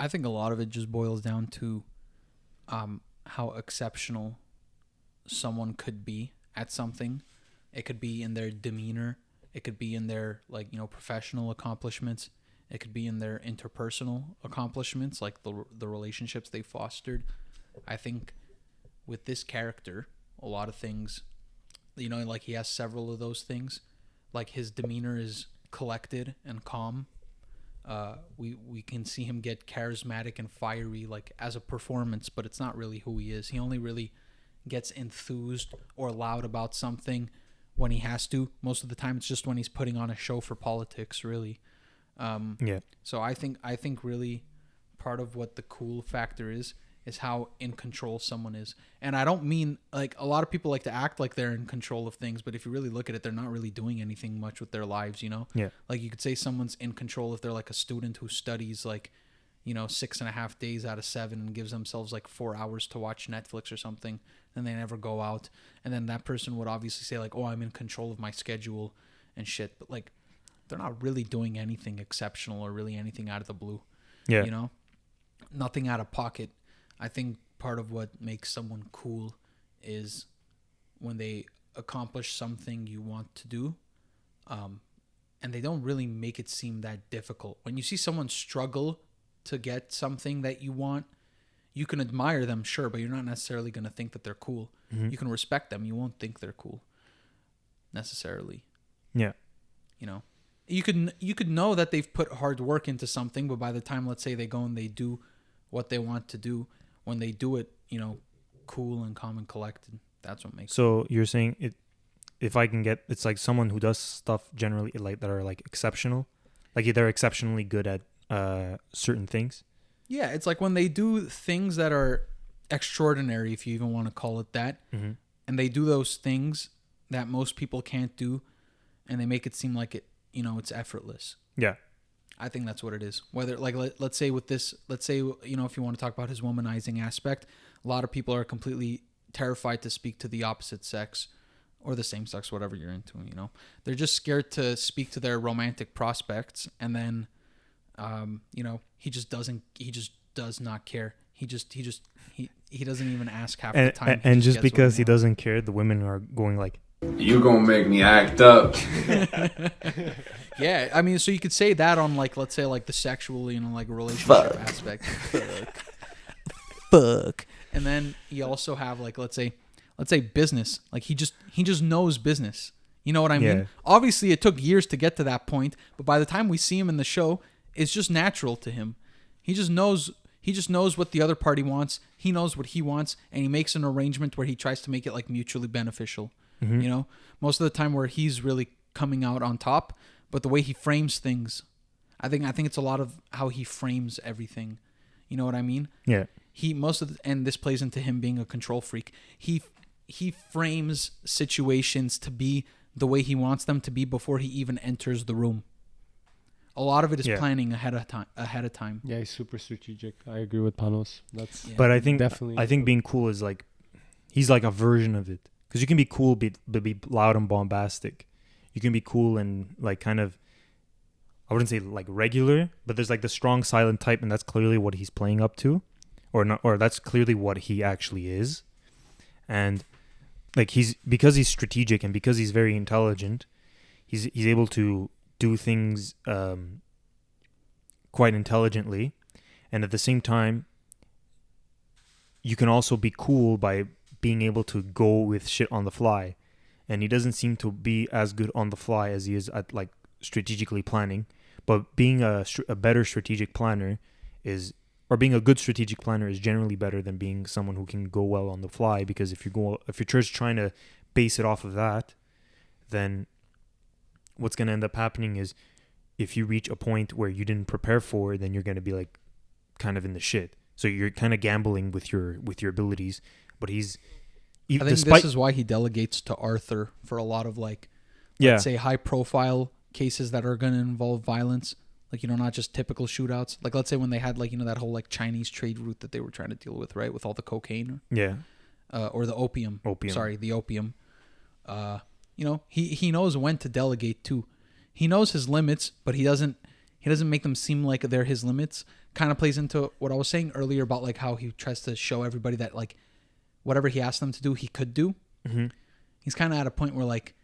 I think a lot of it just boils down to how exceptional someone could be at something. It could be in their demeanor. It could be in their, like, you know, professional accomplishments. It could be in their interpersonal accomplishments, like the relationships they fostered. I think with this character, a lot of things, you know, like he has several of those things. Like his demeanor is collected and calm. We can see him get charismatic and fiery, like as a performance, but it's not really who he is. He only really gets enthused or loud about something when he has to. Most of the time, it's just when he's putting on a show for politics, really. Yeah. So I think really, part of what the cool factor is how in control someone is. And I don't mean like a lot of people like to act like they're in control of things, but if you really look at it, they're not really doing anything much with their lives, you know? Yeah. Like you could say someone's in control if they're like a student who studies like, 6.5 days out of 7 and gives themselves like 4 hours to watch Netflix or something, and they never go out. And then that person would obviously say like, oh, I'm in control of my schedule and shit. But like, they're not really doing anything exceptional or really anything out of the blue. Yeah. You know, nothing out of pocket. I think part of what makes someone cool is when they accomplish something you want to do, and they don't really make it seem that difficult. When you see someone struggle to get something that you want, you can admire them, sure, but you're not necessarily going to think that they're cool. Mm-hmm. You can respect them. You won't think they're cool necessarily. Yeah. You know, you could know that they've put hard work into something, but by the time, let's say, they go and they do what they want to do, when they do it, cool and calm and collected, that's what makes So you're saying it, if I can get, it's like someone who does stuff generally like that are like exceptional, like they're exceptionally good at certain things. Yeah, it's like when they do things that are extraordinary, if you even want to call it that, Mm-hmm. and they do those things that most people can't do, and they make it seem like it, it's effortless. Yeah. I think that's what it is. Whether, like, let's say with this, if you want to talk about his womanizing aspect, a lot of people are completely terrified to speak to the opposite sex or the same sex, whatever you're into, They're just scared to speak to their romantic prospects, and then, he just does not care. He doesn't even ask half the time. And just gets what because he wants. doesn't care, the women are going like, You gonna make me act up. Yeah, I mean, so you could say that on like, let's say like the sexual, like relationship aspect. Fuck. And then you also have like, let's say business. Like he just knows business. You know what I mean? Yeah. Obviously, it took years to get to that point, but by the time we see him in the show, it's just natural to him. He just knows what the other party wants. He knows what he wants, and he makes an arrangement where he tries to make it like mutually beneficial. Mm-hmm. Most of the time where he's really coming out on top, but the way he frames things, I think it's a lot of how he frames everything. You know what I mean? yeah. And this plays into him being a control freak. He frames situations to be the way he wants them to be before he even enters the room. A lot of it is planning ahead of time. Yeah, he's super strategic. I agree with Panos. That's Yeah. But I think definitely. I think being cool is like, he's like a version of it. Because you can be cool, but be loud and bombastic. You can be cool and like kind of, I wouldn't say like regular, but there's like the strong silent type, and that's clearly what he's playing up to, or not, or that's clearly what he actually is. And like because he's strategic and because he's very intelligent, he's able to do things quite intelligently, and at the same time, you can also be cool by being able to go with shit on the fly. And he doesn't seem to be as good on the fly as he is at like strategically planning. But being a better strategic planner or being a good strategic planner is generally better than being someone who can go well on the fly. Because if you're just trying to base it off of that, then what's going to end up happening is if you reach a point where you didn't prepare for, then you're going to be like kind of in the shit. So you're kind of gambling with your abilities. But I think this is why he delegates to Arthur for a lot of like, let's say high profile cases that are going to involve violence. Like, not just typical shootouts. Like, let's say when they had like, that whole like Chinese trade route that they were trying to deal with, right? With all the cocaine. Yeah. Or the opium. Sorry, the opium. He knows when to delegate to. He knows his limits, but he doesn't make them seem like they're his limits. Kind of plays into what I was saying earlier about like how he tries to show everybody that like whatever he asked them to do, he could do. Mm-hmm. He's kind of at a point where like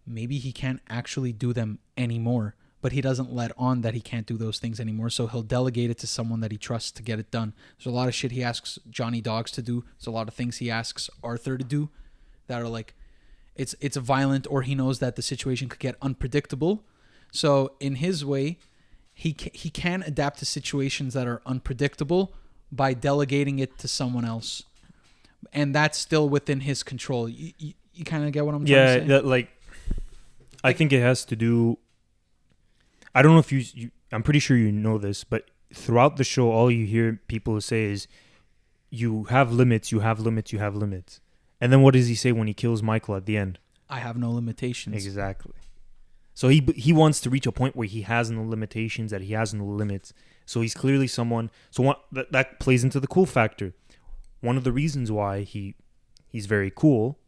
maybe he can't actually do them anymore, but he doesn't let on that he can't do those things anymore. So he'll delegate it to someone that he trusts to get it done. There's a lot of shit he asks Johnny Dogs to do. There's a lot of things he asks Arthur to do that are like, it's violent, or he knows that the situation could get unpredictable. So in his way, he can adapt to situations that are unpredictable by delegating it to someone else. And that's still within his control. You kind of get what I'm trying to say? I think it has to do. I don't know if you I'm pretty sure you know this, but throughout the show, all you hear people say is, you have limits, you have limits, you have limits. And then what does he say when he kills Michael at the end? I have no limitations. Exactly. So he wants to reach a point where he has no limitations, that he has no limits. So he's clearly someone. So that plays into the cool factor. One of the reasons why he's very cool,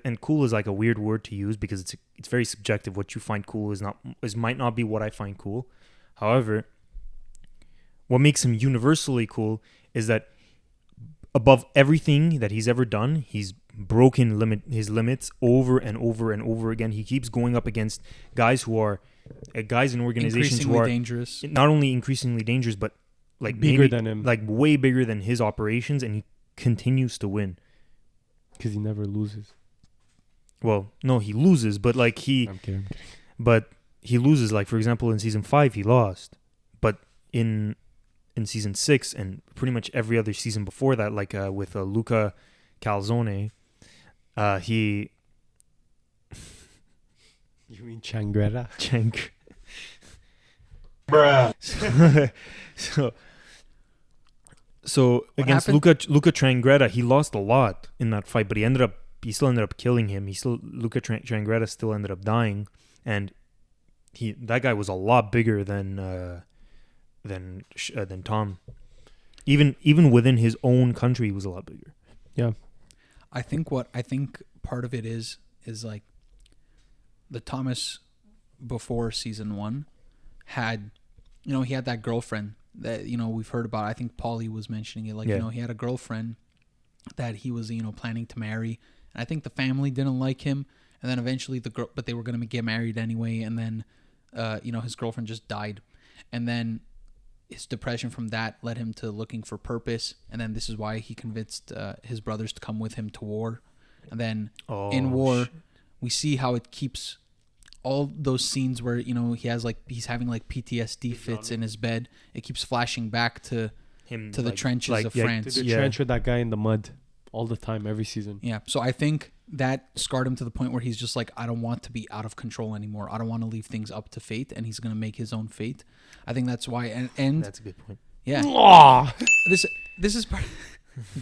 and cool is like a weird word to use because it's very subjective. What you find cool might not be what I find cool. However, what makes him universally cool is that above everything that he's ever done, he's broken his limits over and over and over again. He keeps going up against guys who are guys in organizations who are dangerous. Not only increasingly dangerous, but like bigger than him, like way bigger than his operations, and he continues to win because he never loses. Well, no, he loses, but like I'm kidding. But he loses. Like for example, in season 5, he lost, but in season 6 and pretty much every other season before that, like with Luca Calzone, he. You mean Changrera? Bruh. So against Luca Trangretta, he lost a lot in that fight, but he still ended up killing him. Luca Trangretta still ended up dying, and that guy was a lot bigger than Tom. Even within his own country, he was a lot bigger. Yeah. I think part of it is like the Thomas before season 1 had, he had that girlfriend that, we've heard about. I think Paulie was mentioning it. Like, he had a girlfriend that he was, planning to marry. And I think the family didn't like him. And then eventually but they were going to get married anyway. And then, his girlfriend just died. And then his depression from that led him to looking for purpose. And then this is why he convinced his brothers to come with him to war. And then in war, we see how it keeps all those scenes where, he's having like PTSD fits in his bed. It keeps flashing back to him, to the trenches of France. To the trench with that guy in the mud all the time, every season. Yeah. So I think that scarred him to the point where he's just like, I don't want to be out of control anymore. I don't want to leave things up to fate. And he's going to make his own fate. I think that's why. And that's a good point. Yeah. This is part.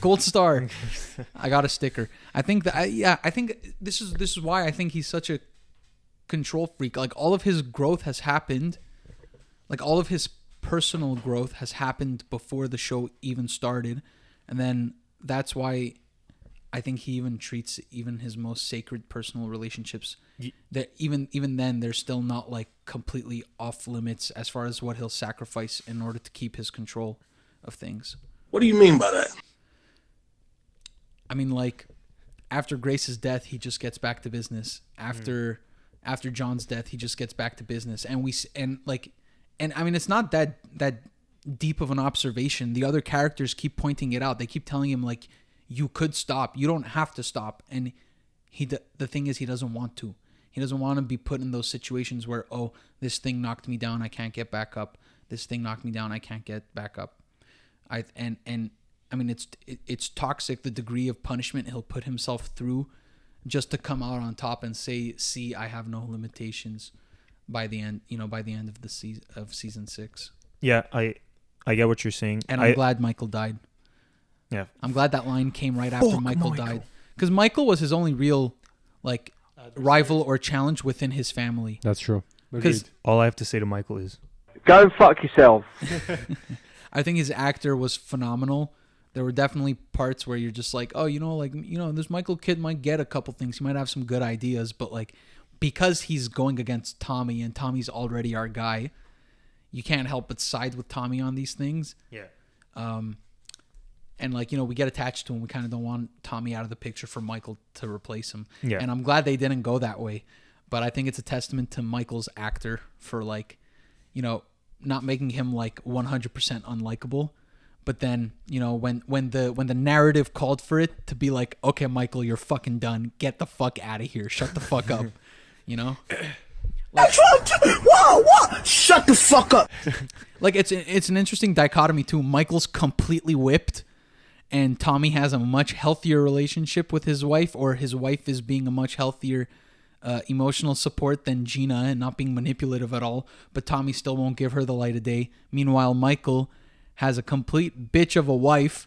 Gold star. I got a sticker. I think that. I think this is why I think he's such a control freak. Like all of his growth has happened. Like all of his personal growth has happened before the show even started, and then that's why I think he even treats even his most sacred personal relationships that even then they're still not like completely off limits as far as what he'll sacrifice in order to keep his control of things. What do you mean by that? I mean, like after Grace's death, he just gets back to business. After John's death, he just gets back to business, and I mean, it's not that deep of an observation. The other characters keep pointing it out. They keep telling him like, you could stop. You don't have to stop. And the thing is, he doesn't want to. He doesn't want to be put in those situations where, oh, this thing knocked me down, I can't get back up. This thing knocked me down, I can't get back up. I mean, it's toxic, the degree of punishment he'll put himself through just to come out on top and say, see, I have no limitations by the end of the season 6. Yeah, I get what you're saying. And I'm glad Michael died. Yeah. I'm glad that line came right after Michael died. Because Michael was his only real rival or challenge within his family. That's true. Because all I have to say to Michael is, go fuck yourself. I think his actor was phenomenal. There were definitely parts where you're just like, oh, this Michael kid might get a couple things. He might have some good ideas, but because he's going against Tommy and Tommy's already our guy, you can't help but side with Tommy on these things. Yeah. And we get attached to him. We kind of don't want Tommy out of the picture for Michael to replace him. Yeah. And I'm glad they didn't go that way. But I think it's a testament to Michael's actor for not making him 100% unlikable. But then, when the narrative called for it to be like, okay, Michael, you're fucking done. Get the fuck out of here. Shut the fuck up. Whoa! Shut the fuck up. It's an interesting dichotomy too. Michael's completely whipped, and Tommy has a much healthier relationship with his wife, or his wife is being a much healthier emotional support than Gina and not being manipulative at all, but Tommy still won't give her the light of day. Meanwhile, Michael has a complete bitch of a wife,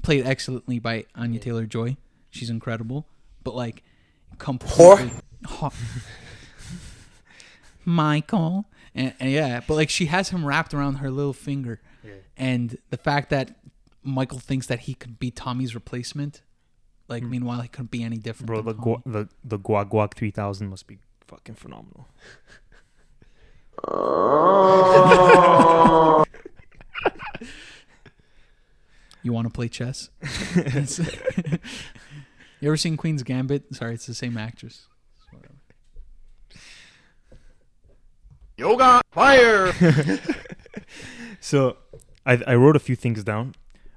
played excellently by Anya Taylor-Joy. She's incredible, but like completely Michael, and yeah, but like she has him wrapped around her little finger, and the fact that Michael thinks that he could be Tommy's replacement. Like, meanwhile, he couldn't be any different. Bro, than the Guac Guac 3000 must be fucking phenomenal. You want to play chess? You ever seen Queen's Gambit? Sorry, it's the same actress. Yoga fire. So, I wrote a few things down.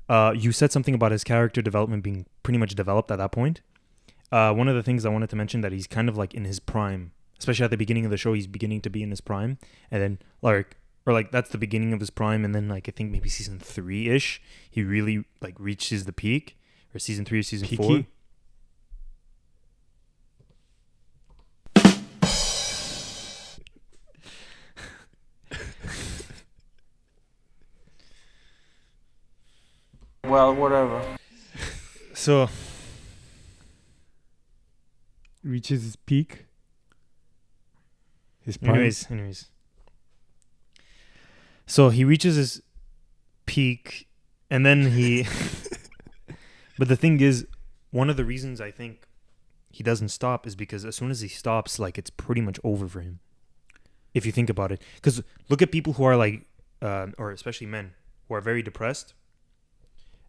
You said something about his character development being pretty much developed at that point. One of the things I wanted to mention that he's kind of like in his prime, especially at the beginning of the show. He's beginning to be in his prime, and then that's the beginning of his prime, and then like I think maybe season 3-ish, he really like reaches the peak, or season 3 or season 4. Well, whatever. So Reaches his peak. His prime. anyways. So he reaches his peak, and then he but the thing is, one of the reasons I think he doesn't stop is because as soon as he stops, like, it's pretty much over for him. If you think about it. Because look at people who are like, or especially men, who are very depressed.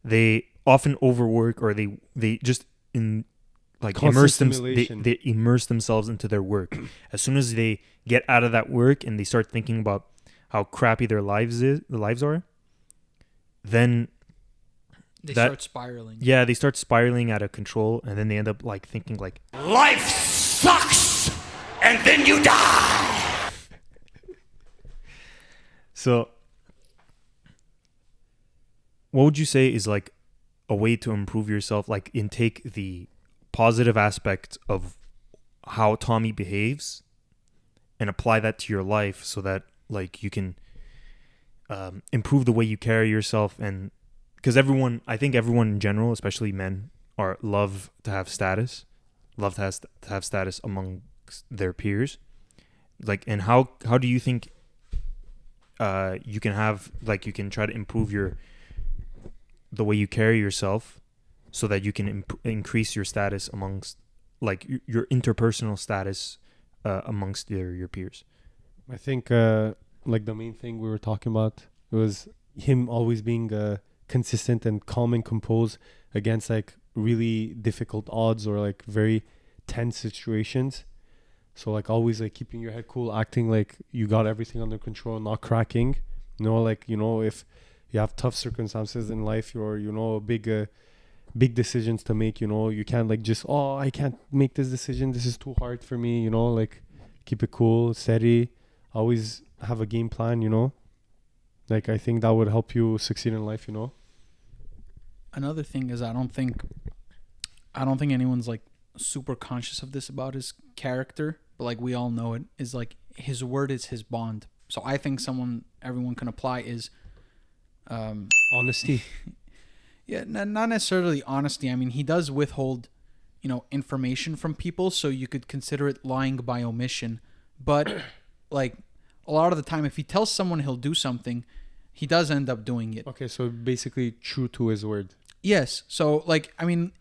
They often overwork, or they just immerse they immerse themselves into their work. As soon as they get out of that work and they start thinking about how crappy their lives are, then they start spiraling. Yeah, they start spiraling out of control, and then they end up like thinking like, Life sucks, and then you die. So what would you say is like a way to improve yourself, like take the positive aspect of how Tommy behaves and apply that to your life, so that like you can improve the way you carry yourself? And because I think everyone in general, especially men, love to have status among their peers. Like, and how do you think you can try to improve the way you carry yourself, so that you can increase your status amongst, like, your interpersonal status amongst your peers? I think like the main thing we were talking about was him always being consistent and calm and composed against like really difficult odds or like very tense situations. So like always like keeping your head cool, acting like you got everything under control, not cracking. If you have tough circumstances in life, or big decisions to make, you can't like just, I can't make this decision, this is too hard for me, like keep it cool, steady, always have a game plan, like I think that would help you succeed in life. Another thing is I don't think anyone's like super conscious of this about his character, but like we all know it, is like his word is his bond. So I think everyone can apply is honesty. Yeah, not necessarily honesty. I mean, he does withhold, information from people, so you could consider it lying by omission. But like a lot of the time, if he tells someone he'll do something, he does end up doing it. Okay, so basically true to his word. Yes. So like, I mean,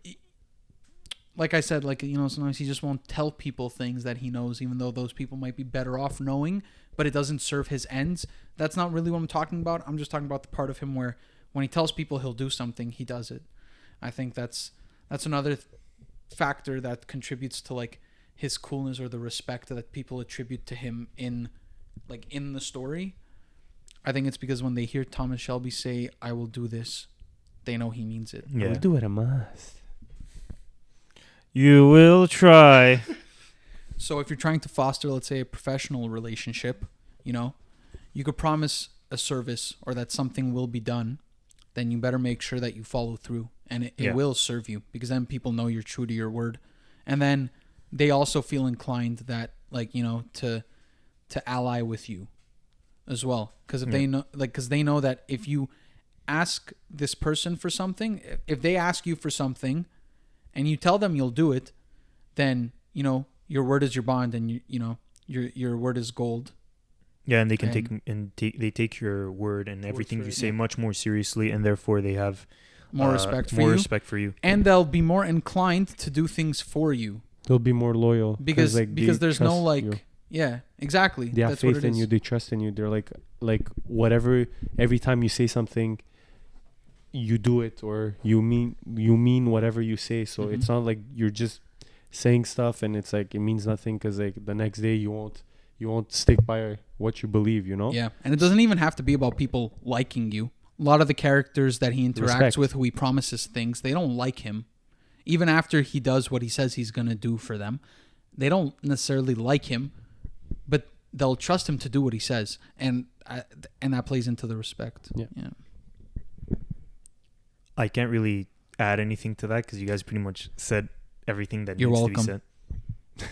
like I said, like, sometimes he just won't tell people things that he knows, even though those people might be better off knowing, but it doesn't serve his ends. That's not really what I'm talking about. I'm just talking about the part of him where when he tells people he'll do something, he does it. I think that's another factor that contributes to like his coolness, or the respect that people attribute to him in the story. I think it's because when they hear Thomas Shelby say, "I will do this," they know he means it. Yeah. I will do it, I must. You will try. So if you're trying to foster, let's say, a professional relationship, you could promise a service or that something will be done, then you better make sure that you follow through, and it will serve you, because then people know you're true to your word. And then they also feel inclined that, like, you know, to ally with you as well. Because if they know, like, because they know that if you ask this person for something, if they ask you for something and you tell them you'll do it, then, you know, your word is your bond, and you know, your word is gold. Yeah, and they can they take your word and everything you say much more seriously, and therefore they have more respect for you. And they'll be more inclined to do things for you. They'll be more loyal because there's no like you. Yeah, exactly. They have faith in you. They trust in you. They're like whatever. Every time you say something, you do it, or you mean whatever you say. So it's not like you're just saying stuff and it's like it means nothing, because like the next day you won't stick by what you believe, you know? Yeah, and it doesn't even have to be about people liking you. A lot of the characters that he interacts with, who he promises things, they don't like him. Even after he does what he says he's going to do for them, they don't necessarily like him, but they'll trust him to do what he says, and that plays into the respect. Yeah. I can't really add anything to that because you guys pretty much said everything that You're needs welcome. to be said.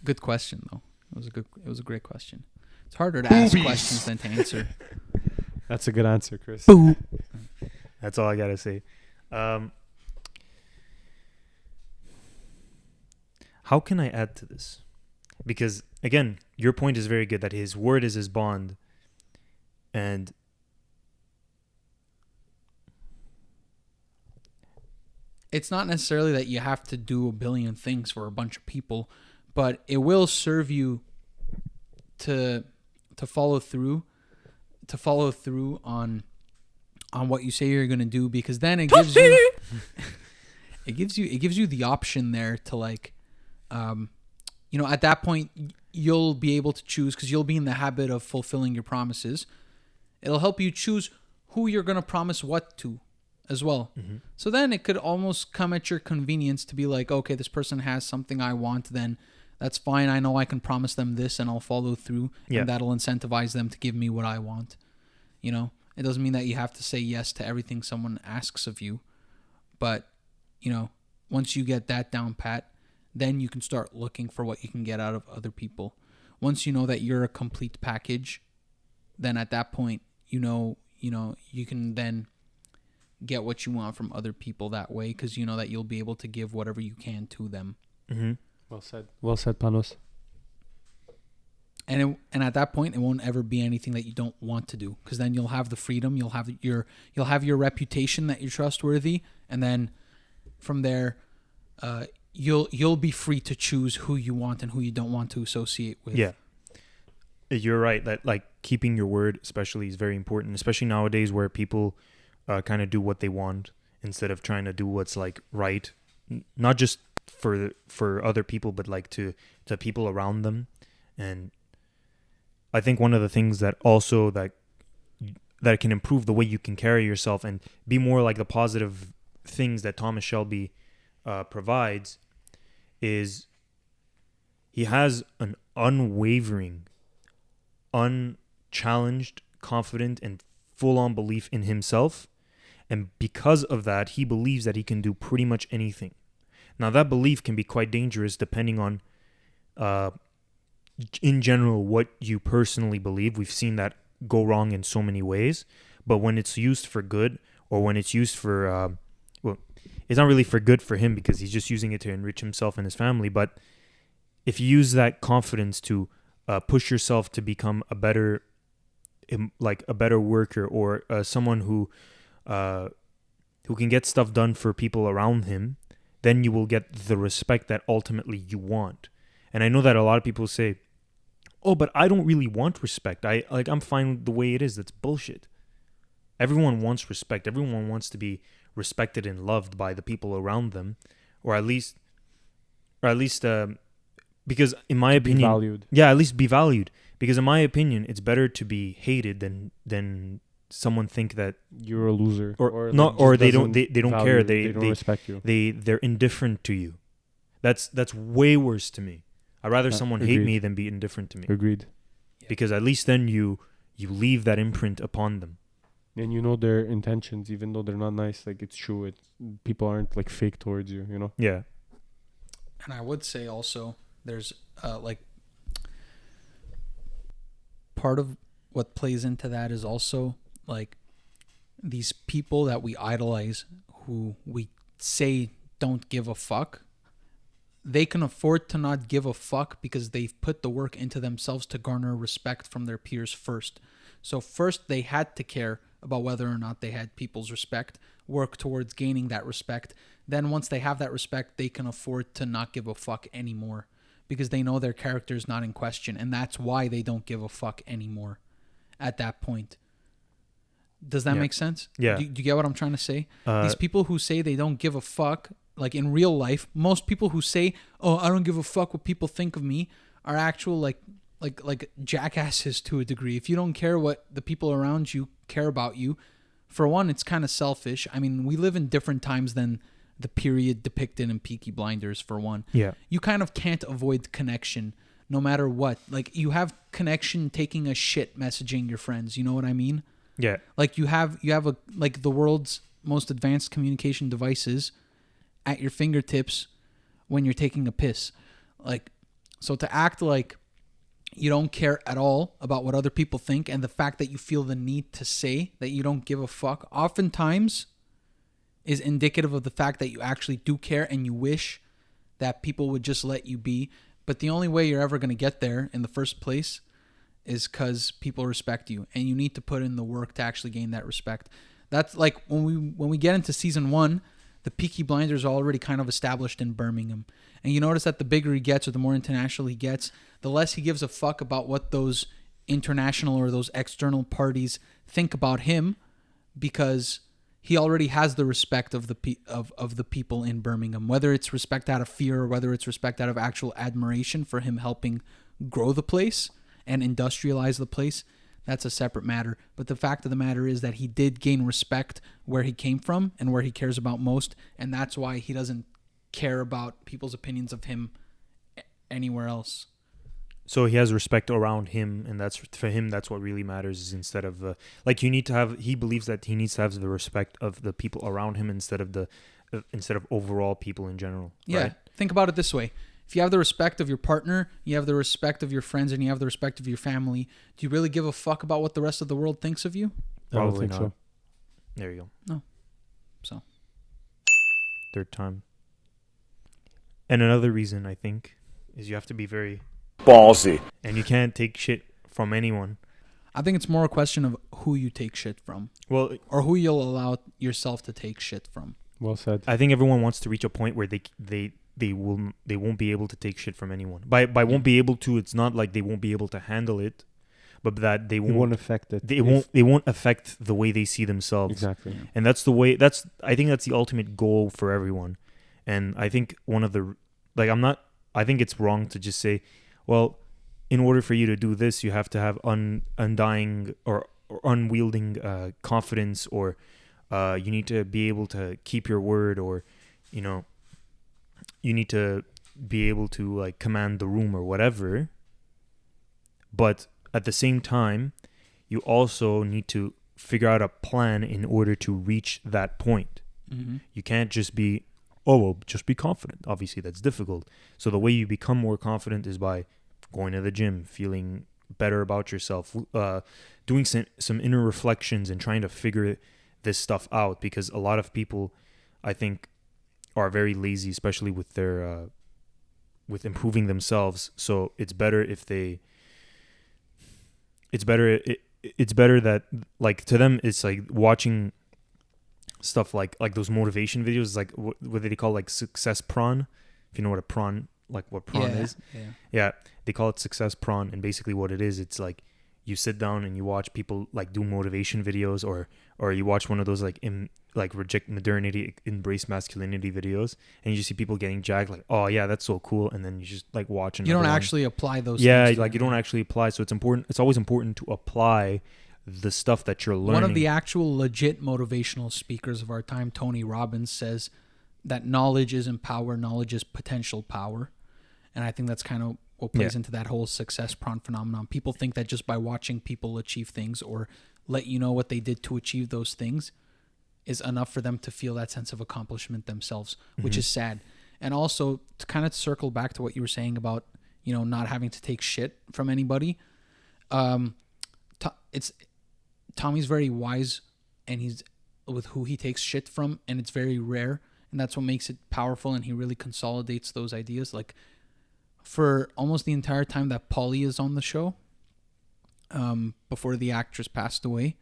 Good question, though. It was a great question. It's harder to ask questions than to answer. That's a good answer, Chris. That's all I gotta say. How can I add to this? Because again, your point is very good that his word is his bond, and it's not necessarily that you have to do a billion things for a bunch of people, but it will serve you to follow through on what you say you're going to do, because then it gives you it gives you the option there to, like, you know, at that point you'll be able to choose, because you'll be in the habit of fulfilling your promises. It'll help you choose who you're going to promise what to as well. So then it could almost come at your convenience to be like, okay, this person has something I want, then that's fine. I know I can promise them this and I'll follow through, and that'll incentivize them to give me what I want. You know, it doesn't mean that you have to say yes to everything someone asks of you, but, you know, once you get that down pat, then you can start looking for what you can get out of other people. Once you know that you're a complete package, then at that point, you know, you can then get what you want from other people that way, because you know that you'll be able to give whatever you can to them. Well said, Panos. And at that point, it won't ever be anything that you don't want to do, because then you'll have the freedom, you'll have your reputation that you're trustworthy, and then from there, you'll be free to choose who you want and who you don't want to associate with. Yeah, you're right that, like, keeping your word especially is very important, especially nowadays where people kind of do what they want instead of trying to do what's, like, right, not just for other people, but like to people around them. And I think one of the things that also that can improve the way you can carry yourself and be more like the positive things that Thomas Shelby provides is he has an unwavering, unchallenged, confident, and full-on belief in himself. And because of that, he believes that he can do pretty much anything. Now, that belief can be quite dangerous depending on, in general, what you personally believe. We've seen that go wrong in so many ways. But when it's used for good, or when it's used for, well, it's not really for good for him because he's just using it to enrich himself and his family. But if you use that confidence to push yourself to become a better worker, or someone who can get stuff done for people around him, then you will get the respect that ultimately you want. And I know that a lot of people say, oh, but I don't really want respect. I'm fine with the way it is. That's bullshit. Everyone wants respect. Everyone wants to be respected and loved by the people around them, or at least because in my opinion, valued. Yeah, at least be valued. Because in my opinion, it's better to be hated than someone think that you're a loser, or they don't care. They don't respect you. They're indifferent to you. That's way worse to me. I'd rather someone hate me than be indifferent to me. Agreed. Because at least then you leave that imprint upon them. And you know their intentions, even though they're not nice. Like, it's true. People aren't like fake towards you, you know? Yeah. And I would say also there's like part of what plays into that is also like these people that we idolize who we say don't give a fuck. They can afford to not give a fuck because they've put the work into themselves to garner respect from their peers first. So first they had to care about whether or not they had people's respect, work towards gaining that respect. Then once they have that respect, they can afford to not give a fuck anymore because they know their character is not in question. And that's why they don't give a fuck anymore at that point. Does that make sense? Yeah. Do you get what I'm trying to say? These people who say they don't give a fuck, like in real life, most people who say, "Oh, I don't give a fuck what people think of me," are actual like jackasses to a degree. If you don't care what the people around you care about you, for one, it's kind of selfish. I mean, we live in different times than the period depicted in Peaky Blinders, for one. Yeah. You kind of can't avoid connection no matter what. Like, you have connection taking a shit messaging your friends. You know what I mean? Yeah. Like, you have like the world's most advanced communication devices at your fingertips when you're taking a piss. Like, so to act like you don't care at all about what other people think, and the fact that you feel the need to say that you don't give a fuck oftentimes is indicative of the fact that you actually do care and you wish that people would just let you be. But the only way you're ever going to get there in the first place is because people respect you, and you need to put in the work to actually gain that respect. That's like when we get into season 1, the Peaky Blinders are already kind of established in Birmingham. And you notice that the bigger he gets or the more international he gets, the less he gives a fuck about what those international or those external parties think about him, because he already has the respect of the people in Birmingham, whether it's respect out of fear or whether it's respect out of actual admiration for him helping grow the place and industrialize the place. That's a separate matter. But the fact of the matter is that he did gain respect where he came from and where he cares about most, and that's why he doesn't care about people's opinions of him anywhere else. So he has respect around him, and that's for him. That's what really matters. Is instead of like, you need to have. He believes that he needs to have the respect of the people around him instead of overall people in general. Yeah. Right? Think about it this way. If you have the respect of your partner, you have the respect of your friends, and you have the respect of your family, do you really give a fuck about what the rest of the world thinks of you? Probably not. So. There you go. No. So. Third time. And another reason, I think, is you have to be very Ballsy. and you can't take shit from anyone. I think it's more a question of who you take shit from, Well, or who you'll allow yourself to take shit from. Well said. I think everyone wants to reach a point where they won't be able to take shit from anyone. By won't be able to, it's not like they won't be able to handle it, but that they It won't won't affect it. they won't affect the way they see themselves. Exactly. And I think that's the ultimate goal for everyone. And I think I think it's wrong to just say, well, in order for you to do this, you have to have undying or unwielding confidence, or you need to be able to keep your word, or, you know, you need to be able to like command the room or whatever. But at the same time, you also need to figure out a plan in order to reach that point. Mm-hmm. You can't just be, just be confident. Obviously, that's difficult. So the way you become more confident is by going to the gym, feeling better about yourself, doing some inner reflections and trying to figure this stuff out. Because a lot of people, I think, are very lazy, especially with their with improving themselves. So it's better if they. It's better that, like, to them it's like watching stuff like those motivation videos, like what do they call, like success prawn, if you know what a prawn, like what prawn is. Yeah, they call it success prawn, and basically what it is, it's like you sit down and you watch people like do motivation videos, or you watch one of those like reject modernity, embrace masculinity videos, and you just see people getting jacked, like, oh yeah, that's so cool, and then you just like watch another You don't one. actually apply those Yeah, things. like you don't actually apply. So it's always important to apply the stuff that you're learning. One of the actual legit motivational speakers of our time, Tony Robbins, says that knowledge isn't power, knowledge is potential power. And I think that's kind of what plays into that whole success prawn phenomenon. People think that just by watching people achieve things or let you know what they did to achieve those things is enough for them to feel that sense of accomplishment themselves, which is sad. And also to kind of circle back to what you were saying about, you know, not having to take shit from anybody. Tommy's very wise, and he's with who he takes shit from, and it's very rare, and that's what makes it powerful. And he really consolidates those ideas. Like for almost the entire time that Polly is on the show, before the actress passed away.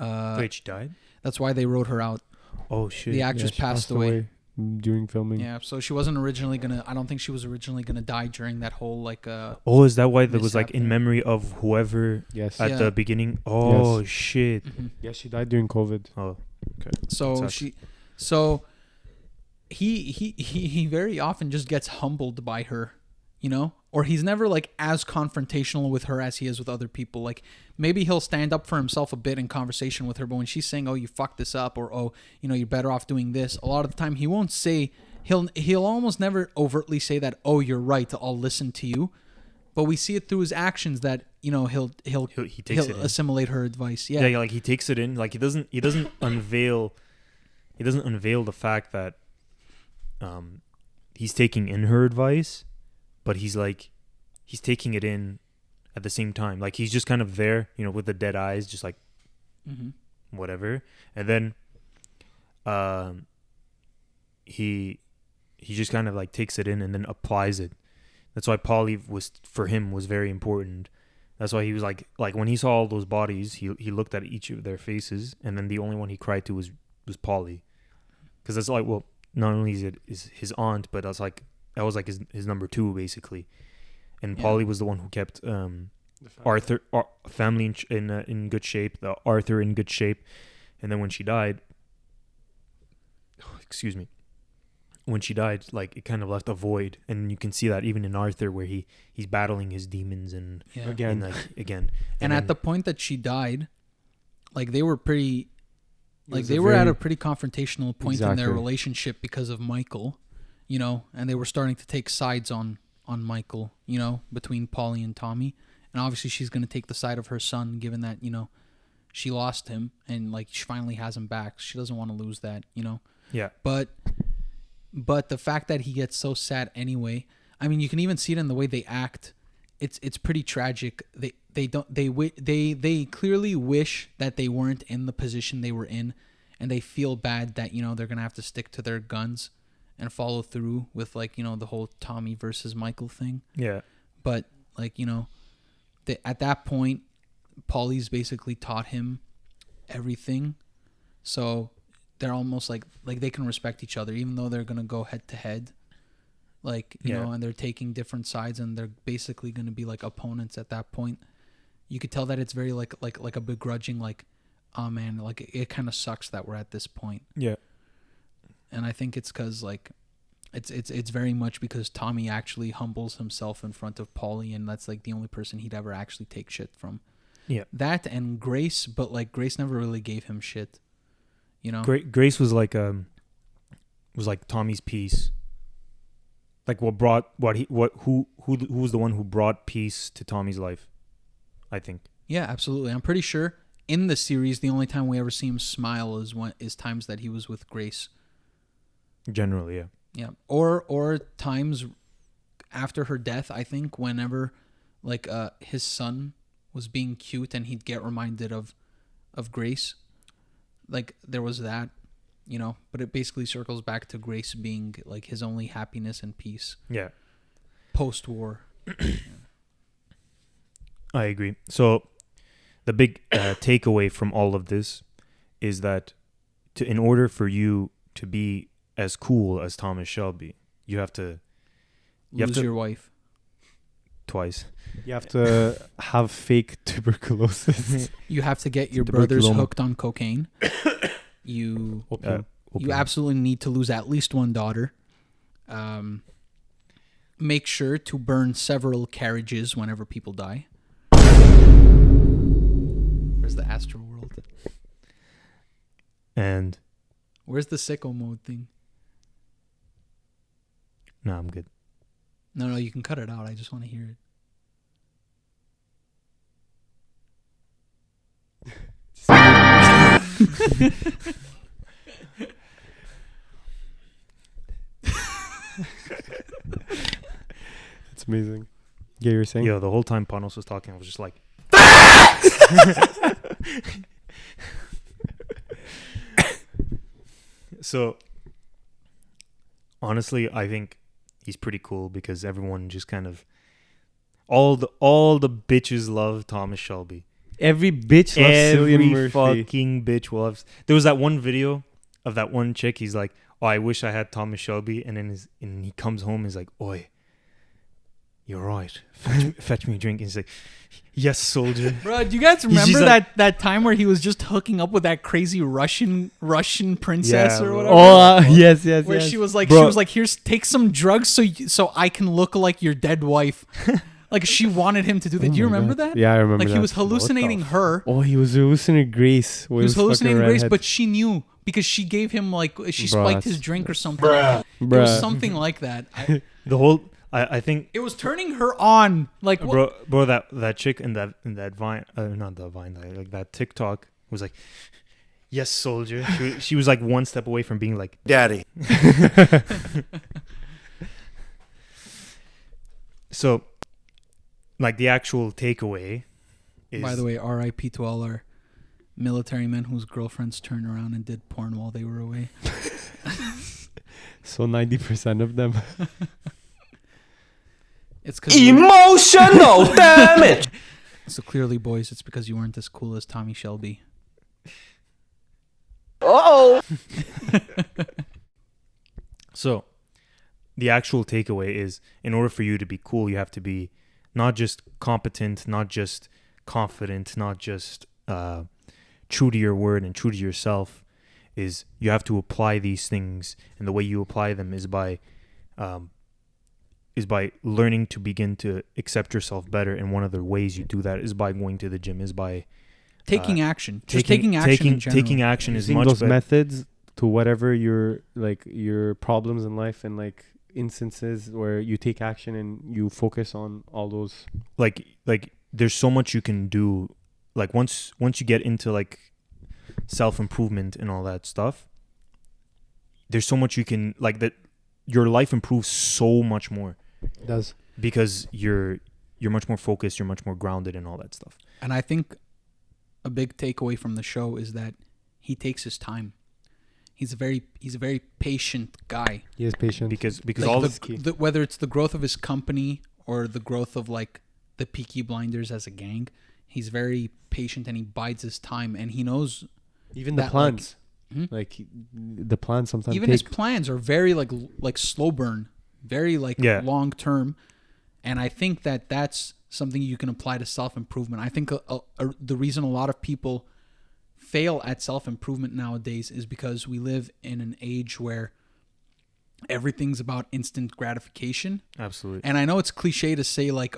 Wait, she died? That's why they wrote her out. Oh shit! The actress she passed away. during filming. Yeah, so she wasn't originally gonna. I don't think she was originally gonna die during that whole like. Oh, is that why there was like mishap in there. memory of whoever Yes. at Yeah. the beginning? Oh Yes. shit! Mhm. Yeah, she died during COVID. Oh, okay. So Sucks. he very often just gets humbled by her, you know, or he's never like as confrontational with her as he is with other people. Like maybe he'll stand up for himself a bit in conversation with her, but when she's saying, "Oh, you fucked this up," or "Oh, you know, you're better off doing this," a lot of the time he won't say. He'll almost never overtly say that, "Oh, you're right, I'll listen to you," but we see it through his actions that, you know, he'll He takes it in. assimilate her advice. Yeah, like he takes it in. Like he doesn't unveil the fact that he's taking in her advice, but he's taking it in at the same time. Like he's just kind of there, you know, with the dead eyes, just like whatever. And then he just kind of like takes it in and then applies it. That's why Polly was very important. That's why he was like when he saw all those bodies, he looked at each of their faces, and then the only one he cried to was Polly, because that's like, well, not only is it his aunt, but that was like his number two basically, and Yeah. Polly was the one who kept Arthur family in good shape, the Arthur in good shape, and then when she died, when she died, like it kind of left a void, and you can see that even in Arthur where he's battling his demons and Yeah. Again. again. And at the point that she died, like they were pretty, like was they a were at very- a pretty confrontational point in their Exactly. relationship because of Michael, you know, and they were starting to take sides on Michael, you know, between Polly and Tommy. And obviously she's going to take the side of her son, given that, you know, she lost him and like she finally has him back. She doesn't want to lose that, you know. Yeah. But the fact that he gets so sad anyway, I mean, you can even see it in the way they act. It's pretty tragic. They clearly wish that they weren't in the position they were in, and they feel bad that, you know, they're gonna have to stick to their guns and follow through with, like, you know, the whole Tommy versus Michael thing. Yeah. But like, you know, at that point, Polly's basically taught him everything, so they're almost like they can respect each other, even though they're gonna go head to head, like, you know, and they're taking different sides, and they're basically gonna be like opponents at that point. You could tell that it's very like a begrudging, like, oh man, like it kind of sucks that we're at this point. Yeah. And I think it's because like it's very much because Tommy actually humbles himself in front of Polly, and that's like the only person he'd ever actually take shit from. Yeah. That and Grace, but like Grace never really gave him shit. You know? Grace was like Tommy's piece. Like who was the one who brought peace to Tommy's life, I think. Yeah, absolutely. I'm pretty sure in the series the only time we ever see him smile is times that he was with Grace. Generally, yeah. Yeah. Or times after her death, I think, whenever like his son was being cute and he'd get reminded of Grace. Like there was that, you know, but it basically circles back to Grace being like his only happiness and peace Yeah. post-war. I agree. So the big takeaway from all of this is that in order for you to be as cool as Thomas Shelby, you have to Lose your wife. twice. You have to have fake tuberculosis. You have to get your brothers Tuberculoma. hooked on cocaine. You Opium. You absolutely need to lose at least one daughter. Make sure to burn several carriages whenever people die. Where's the astral world? And Where's the sicko mode thing? no, I'm good. No, you can cut it out. I just want to hear it. It's amazing. Yeah, you're saying? Yo, the whole time Panos was talking, I was just like, so honestly, I think he's pretty cool because everyone just kind of all the bitches love Thomas Shelby. Every bitch loves Cillian Every Murphy. fucking bitch loves. There was that one video of that one chick. He's like, "Oh, I wish I had Thomas Shelby," and then he comes home. He's like, "Oi, you're right. Fetch me a drink." And he's like, "Yes, soldier." Bro, do you guys remember just like- that time where he was just hooking up with that crazy Russian princess Yeah, or bro. whatever? Oh, yes. Where she was like, Bro. "Here's take some drugs so I can look like your dead wife." Like she wanted him to do that. Oh do you my remember God. that? Yeah, I remember Like that. he was hallucinating her. Oh, he was hallucinating Grace. He was hallucinating Grace, but she knew because she gave him like she spiked his drink or something. It was something like that. The whole I think It was turning her on. Like what? bro that chick in that Vine, not the Vine, like that TikTok was like, "Yes, soldier." She was like one step away from being like, Daddy. so like the actual takeaway is, By the way, R.I.P. to all our military men whose girlfriends turned around and did porn while they were away. So 90% of them. It's because Emotional damage. so clearly, boys, it's because you weren't as cool as Tommy Shelby. so the actual takeaway is, in order for you to be cool, you have to be not just competent, not just confident, not just true to your word and true to yourself. Is you have to apply these things, and the way you apply them is by learning to begin to accept yourself better. And one of the ways you do that is by going to the gym, is by Taking action. Just taking action in general. Taking action is Using much those better. methods to whatever your problems in life, and like instances where you take action and you focus on all those. Like there's so much you can do. Like once you get into like self-improvement and all that stuff, there's so much you can, like, that your life improves so much more It does. because you're much more focused, you're much more grounded and all that stuff. And I think a big takeaway from the show is that he takes his time. He's a very patient guy. He is patient. Because Like all whether it's the growth of his company or the growth of like the Peaky Blinders as a gang, he's very patient and he bides his time, and he knows even the that, plans, like, the plans sometimes even his plans are very like slow burn, very like long term. And I think that that's something you can apply to self-improvement. I think the reason a lot of people fail at self-improvement nowadays is because we live in an age where everything's about instant gratification. Absolutely. And I know it's cliche to say like,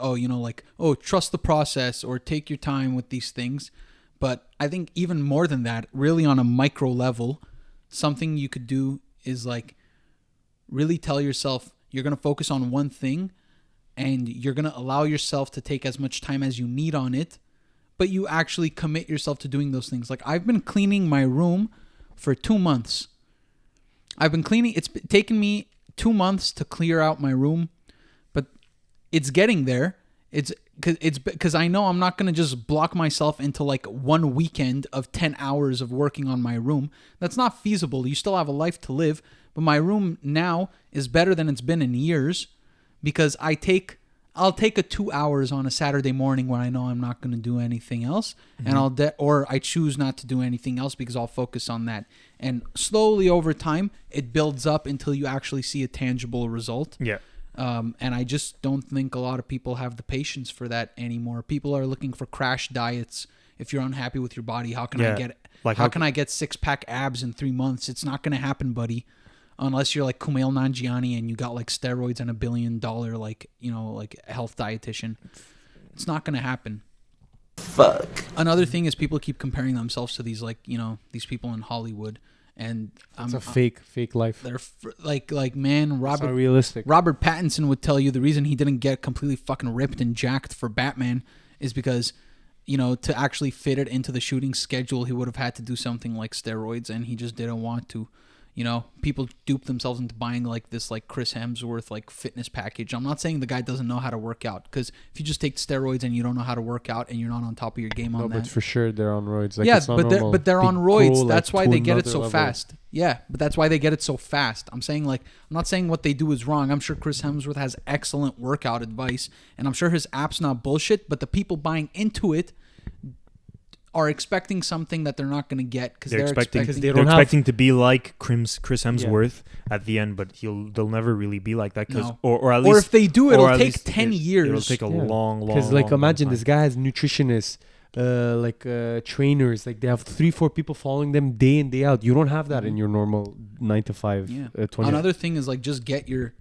trust the process or take your time with these things. But I think even more than that, really on a micro level, something you could do is like really tell yourself you're going to focus on one thing and you're going to allow yourself to take as much time as you need on it, but you actually commit yourself to doing those things. Like I've been cleaning my room for 2 months. It's taken me 2 months to clear out my room, but it's getting there. It's because I know I'm not going to just block myself into like one weekend of 10 hours of working on my room. That's not feasible. You still have a life to live, but my room now is better than it's been in years because I'll take a 2 hours on a Saturday morning when I know I'm not going to do anything else, and or I choose not to do anything else because I'll focus on that. And slowly over time, it builds up until you actually see a tangible result. Yeah. And I just don't think a lot of people have the patience for that anymore. People are looking for crash diets. If you're unhappy with your body, how can I get how can I get 6-pack abs in 3 months? It's not going to happen, buddy. Unless you're like Kumail Nanjiani and you got like steroids and $1 billion like health dietitian. It's not going to happen. Fuck. Another thing is people keep comparing themselves to these these people in Hollywood, and it's a fake life. They're man, It's not realistic. Robert Pattinson would tell you the reason he didn't get completely fucking ripped and jacked for Batman is because, to actually fit it into the shooting schedule, he would have had to do something like steroids, and he just didn't want to. People dupe themselves into buying like this like Chris Hemsworth like fitness package. I'm not saying the guy doesn't know how to work out, because if you just take steroids and you don't know how to work out and you're not on top of your game on that. But for sure they're on roids. Like, yeah, it's not but normal. they're on They roids. go, That's like, why to they get it another so level. fast. Yeah, but that's why they get it so fast. I'm not saying what they do is wrong. I'm sure Chris Hemsworth has excellent workout advice, and I'm sure his app's not bullshit, but the people buying into it are expecting something that they're not going to get, because they're expecting they they're don't have- expecting to be like Chris Hemsworth at the end, but they'll never really be like that, No. or at or least if they do, or it'll at take least 10 years. It'll take a long Because like long imagine time. this guy has nutritionists, trainers. Like they have 3-4 people following them day in day out. You don't have that in your normal 9 to 5. Yeah. 20. Another thing is like just get your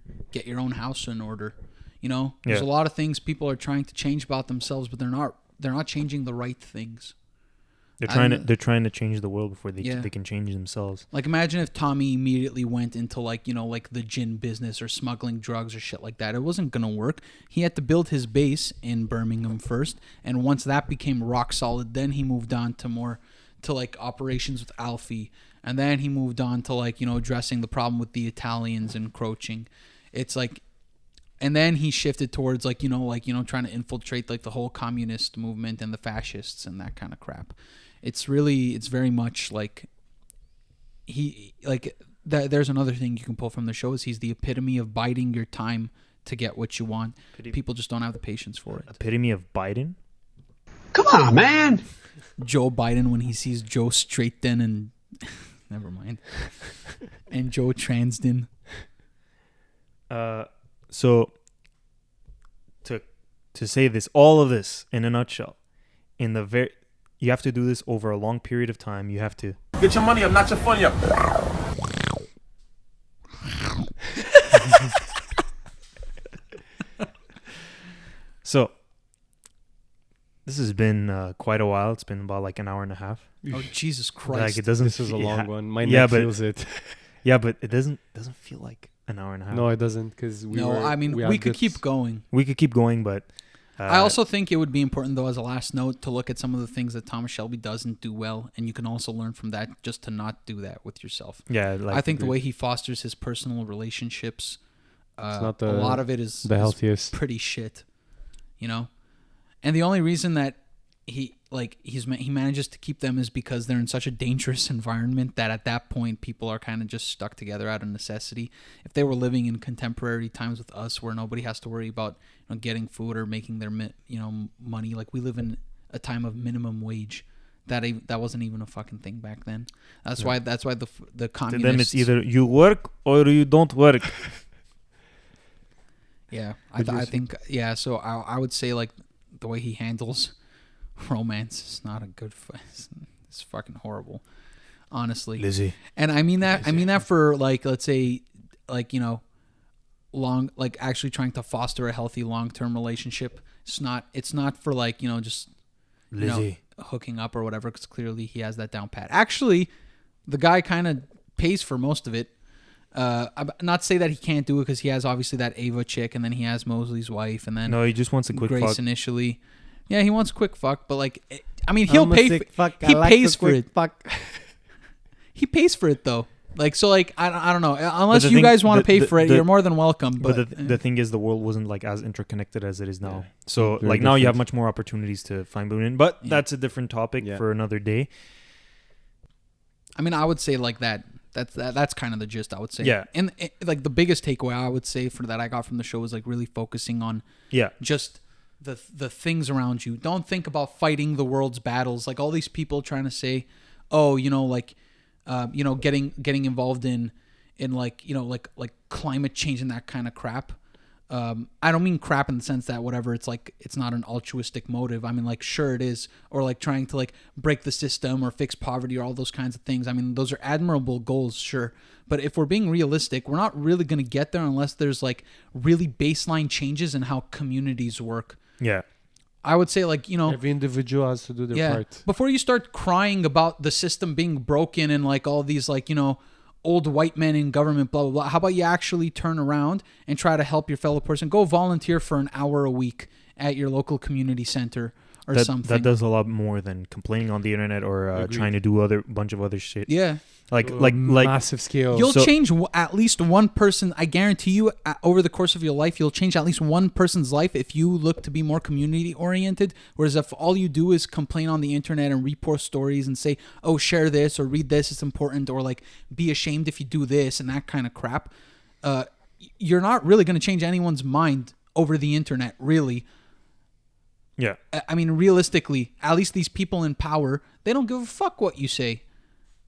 own house in order. There's a Yeah. lot of things people are trying to change about themselves, but they're not changing the right things. They're I'm- trying to change the world before they Yeah. they can change themselves. Like imagine if Tommy immediately went into like the gin business or smuggling drugs or shit like that. It wasn't gonna work. He had to build his base in Birmingham first, and once that became rock solid, then he moved on to like operations with Alfie, and then he moved on to like addressing the problem with the Italians encroaching. It's like, and then he shifted towards like trying to infiltrate like the whole communist movement and the fascists and that kind of crap. It's very much like there's another thing you can pull from the show is he's the epitome of biding your time to get what you want. People just don't have the patience for it. Epitome of Biden. Come on, man. Joe Biden when he sees Joe Straightden and never mind, and Joe Transden. So to say this, all of this in a nutshell, you have to do this over a long period of time. You have to Get your money up, not your funny up. So this has been quite a while. It's been about like an hour and a half. Oh Jesus Christ! Like it doesn't. This is a long one. My yeah, neck but feels it. yeah, but it doesn't feel like an hour and a half. No, it doesn't, because we we could keep going. We could keep going, but I also think it would be important, though, as a last note, to look at some of the things that Thomas Shelby doesn't do well, and you can also learn from that just to not do that with yourself. yeah, like I think the way he fosters his personal relationships, not a lot of it is the healthiest. pretty shit, And the only reason that he manages to keep them is because they're in such a dangerous environment that at that point people are kind of just stuck together out of necessity. If they were living in contemporary times with us, where nobody has to worry about getting food or making their money, like we live in a time of minimum wage, that wasn't even a fucking thing back then. That's why the communists. to them it's either you work or you don't work. Yeah, I think So I would say like the way he handles romance is not a good. It's fucking horrible, honestly. Lizzie. And I mean that for like, let's say, like long, like actually trying to foster a healthy long-term relationship. It's not for like just Lizzie. hooking up or whatever, because clearly he has that down pat. Actually, the guy kind of pays for most of it. I'm not to say that he can't do it, because he has obviously that Ava chick, and then he has Mosley's wife, and then No, he just wants a quick Grace fuck. initially. Yeah, he wants a quick fuck, but like, he'll pay. He pays for it. He pays for it though. Like, so like I don't know. Unless the you thing- guys want to pay the- for it, the- you're more than welcome. But But, the thing is, the world wasn't like as interconnected as it is now. So Very like now you have different. much more opportunities to find women. But Yeah. that's a different topic Yeah. for another day. I would say like that. That's kind of the gist. I would say. Yeah. And like the biggest takeaway I would say for that I got from the show was like really focusing on Yeah. just the things around you. Don't think about fighting the world's battles. Like all these people trying to say, oh, getting involved in like climate change and that kind of crap. I don't mean crap in the sense that whatever, it's like it's not an altruistic motive. I mean, like, sure it is, or like trying to like break the system or fix poverty or all those kinds of things. I mean, those are admirable goals, sure. But if we're being realistic, we're not really going to get there unless there's like really baseline changes in how communities work. Yeah. I would say like, Every individual has to do their part. before you start crying about the system being broken and like all these like, old white men in government, blah, blah, blah. How about you actually turn around and try to help your fellow person? Go volunteer for an hour a week at your local community center or that, something. That does a lot more than complaining on the internet or Agreed. trying to do bunch of other shit. Yeah. Like massive scale. You'll change at least one person. I guarantee you, over the course of your life, you'll change at least one person's life if you look to be more community oriented. Whereas if all you do is complain on the internet and repost stories and say, "Oh, share this or read this, it's important," or like be ashamed if you do this and that kind of crap, you're not really going to change anyone's mind over the internet, really. Yeah. I mean, realistically, at least these people in power, they don't give a fuck what you say.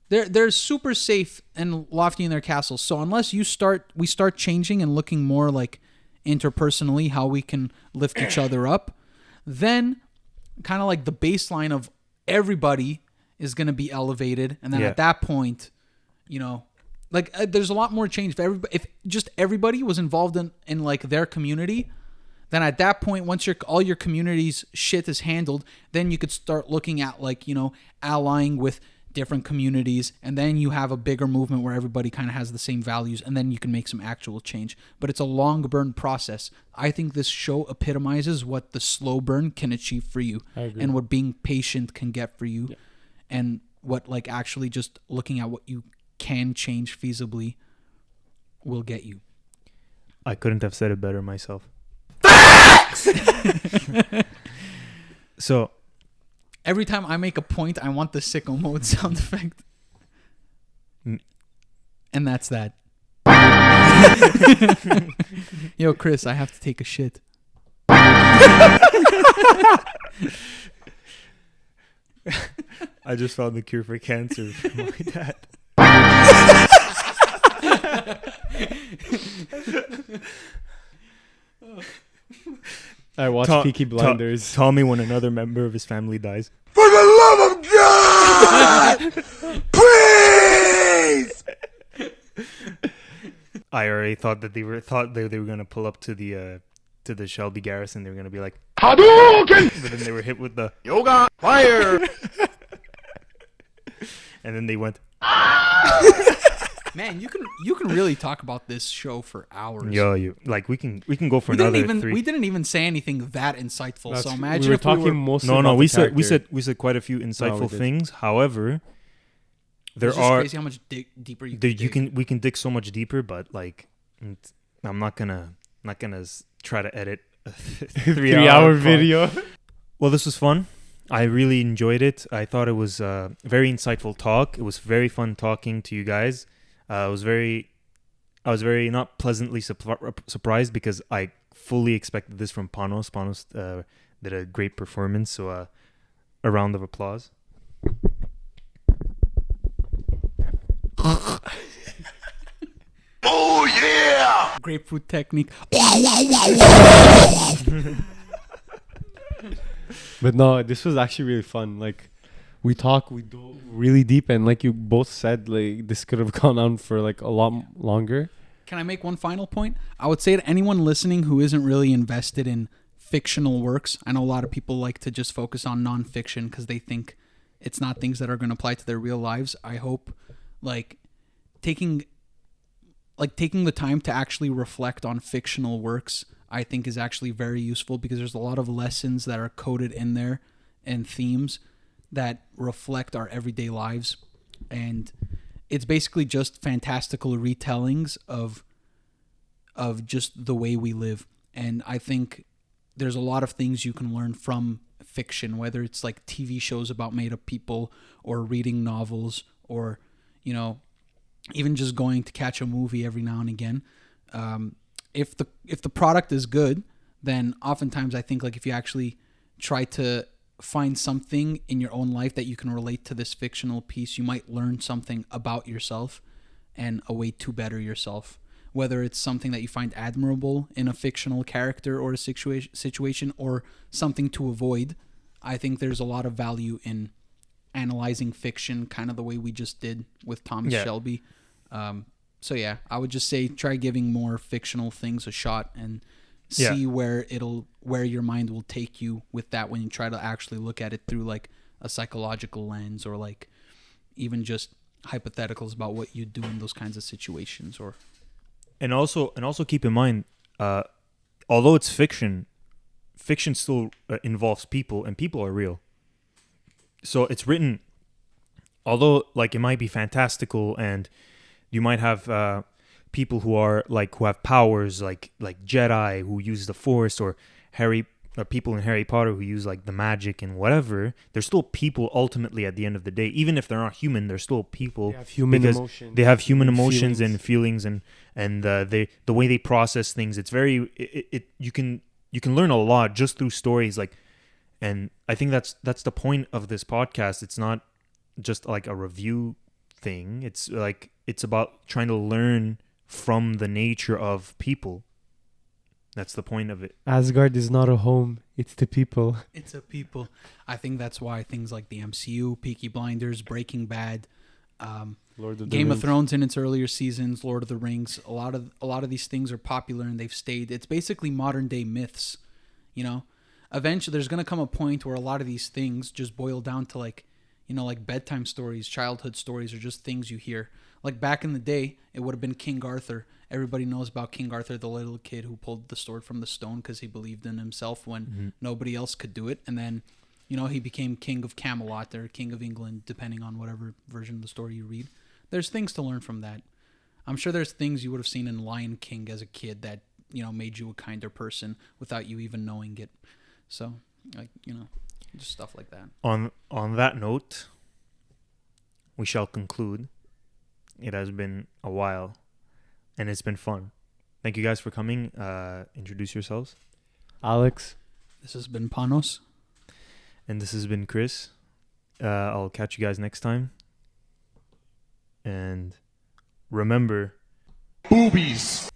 They're super safe and lofty in their castles. So unless we start changing and looking more like interpersonally how we can lift each other up, then kind of like the baseline of everybody is going to be elevated. And then at that point, you know, like there's a lot more change. If just everybody was involved in like their community, then at that point, once all your community's shit is handled, then you could start looking at like, you know, allying with different communities, and then you have a bigger movement where everybody kind of has the same values, and then you can make some actual change. But it's a long burn process. I think this show epitomizes what the slow burn can achieve for you, and what being patient can get for you, and what like actually just looking at what you can change feasibly will get you. I couldn't have said it better myself. So every time I make a point, I want the sicko mode sound effect. And that's that. Yo, Chris, I have to take a shit. I just found the cure for cancer from my dad. I watched Peaky Blinders. Tommy, when another member of his family dies. For the love of God! Please! I already thought they were gonna pull up to the Shelby garrison. They were gonna be like Hadouken! but then they were hit with the Yoga fire! and then they went. Man, you can really talk about this show for hours. Yo, we can go for we another didn't even 3. We didn't even say anything that insightful. That's so true. imagine we were if talking we were mostly. No, about we the character. said quite a few insightful did. things. However, there it's just are crazy how much deeper you can dig. we can dig so much deeper, but like I'm not gonna try to edit a 3-hour video. Well, this was fun. I really enjoyed it. I thought it was a very insightful talk. It was very fun talking to you guys. I was very not pleasantly surprised because I fully expected this from Panos. Panos did a great performance, so a round of applause. Oh yeah! Grapefruit technique. But no, this was actually really fun. Like, we dove really deep, and like you both said, like this could have gone on for like a lot longer. Can I make one final point? I would say to anyone listening who isn't really invested in fictional works, I know a lot of people like to just focus on nonfiction because they think it's not things that are going to apply to their real lives. I hope like taking the time to actually reflect on fictional works, I think is actually very useful because there's a lot of lessons that are coded in there and themes that reflect our everyday lives. And it's basically just fantastical retellings of just the way we live. And I think there's a lot of things you can learn from fiction, whether it's like TV shows about made up people or reading novels or, you know, even just going to catch a movie every now and again. If the product is good, then oftentimes I think like if you actually try to find something in your own life that you can relate to this fictional piece, you might learn something about yourself and a way to better yourself. Whether it's something that you find admirable in a fictional character or a situation or something to avoid, I think there's a lot of value in analyzing fiction, kind of the way we just did with Thomas Shelby. So yeah, I would just say try giving more fictional things a shot and see where your mind will take you with that when you try to actually look at it through like a psychological lens or like even just hypotheticals about what you do in those kinds of situations. And also keep in mind, although it's fiction, fiction still involves people, and people are real. So it's written, although like it might be fantastical, and you might have people who are like who have powers like Jedi who use the Force, or people in Harry Potter who use like the magic and whatever. They're still people ultimately at the end of the day. Even if they're not human, they're still people. They have human because emotions. They have human and emotions feelings. and feelings, and the way they process things. It's very you can learn a lot just through stories, like. And I think that's the point of this podcast. It's not just like a review thing. It's like it's about trying to learn from the nature of people. That's the point of it. Asgard is not a home. It's the people. It's a people. I think that's why things like the MCU, Peaky Blinders, Breaking Bad, Lord of the Game of Rings. Thrones in its earlier seasons, Lord of the Rings. A lot of these things are popular and they've stayed. It's basically modern day myths, you know. Eventually, there's gonna come a point where a lot of these things just boil down to like bedtime stories, childhood stories, or just things you hear. Like back in the day, it would have been King Arthur. Everybody knows about King Arthur, the little kid who pulled the sword from the stone because he believed in himself when nobody else could do it. And then, he became King of Camelot or King of England, depending on whatever version of the story you read. There's things to learn from that. I'm sure there's things you would have seen in Lion King as a kid that, made you a kinder person without you even knowing it. So, just stuff like that. On that note, we shall conclude. It has been a while, and it's been fun. Thank you guys for coming. Introduce yourselves. Alex. This has been Panos. And this has been Chris. I'll catch you guys next time. And remember... Boobies.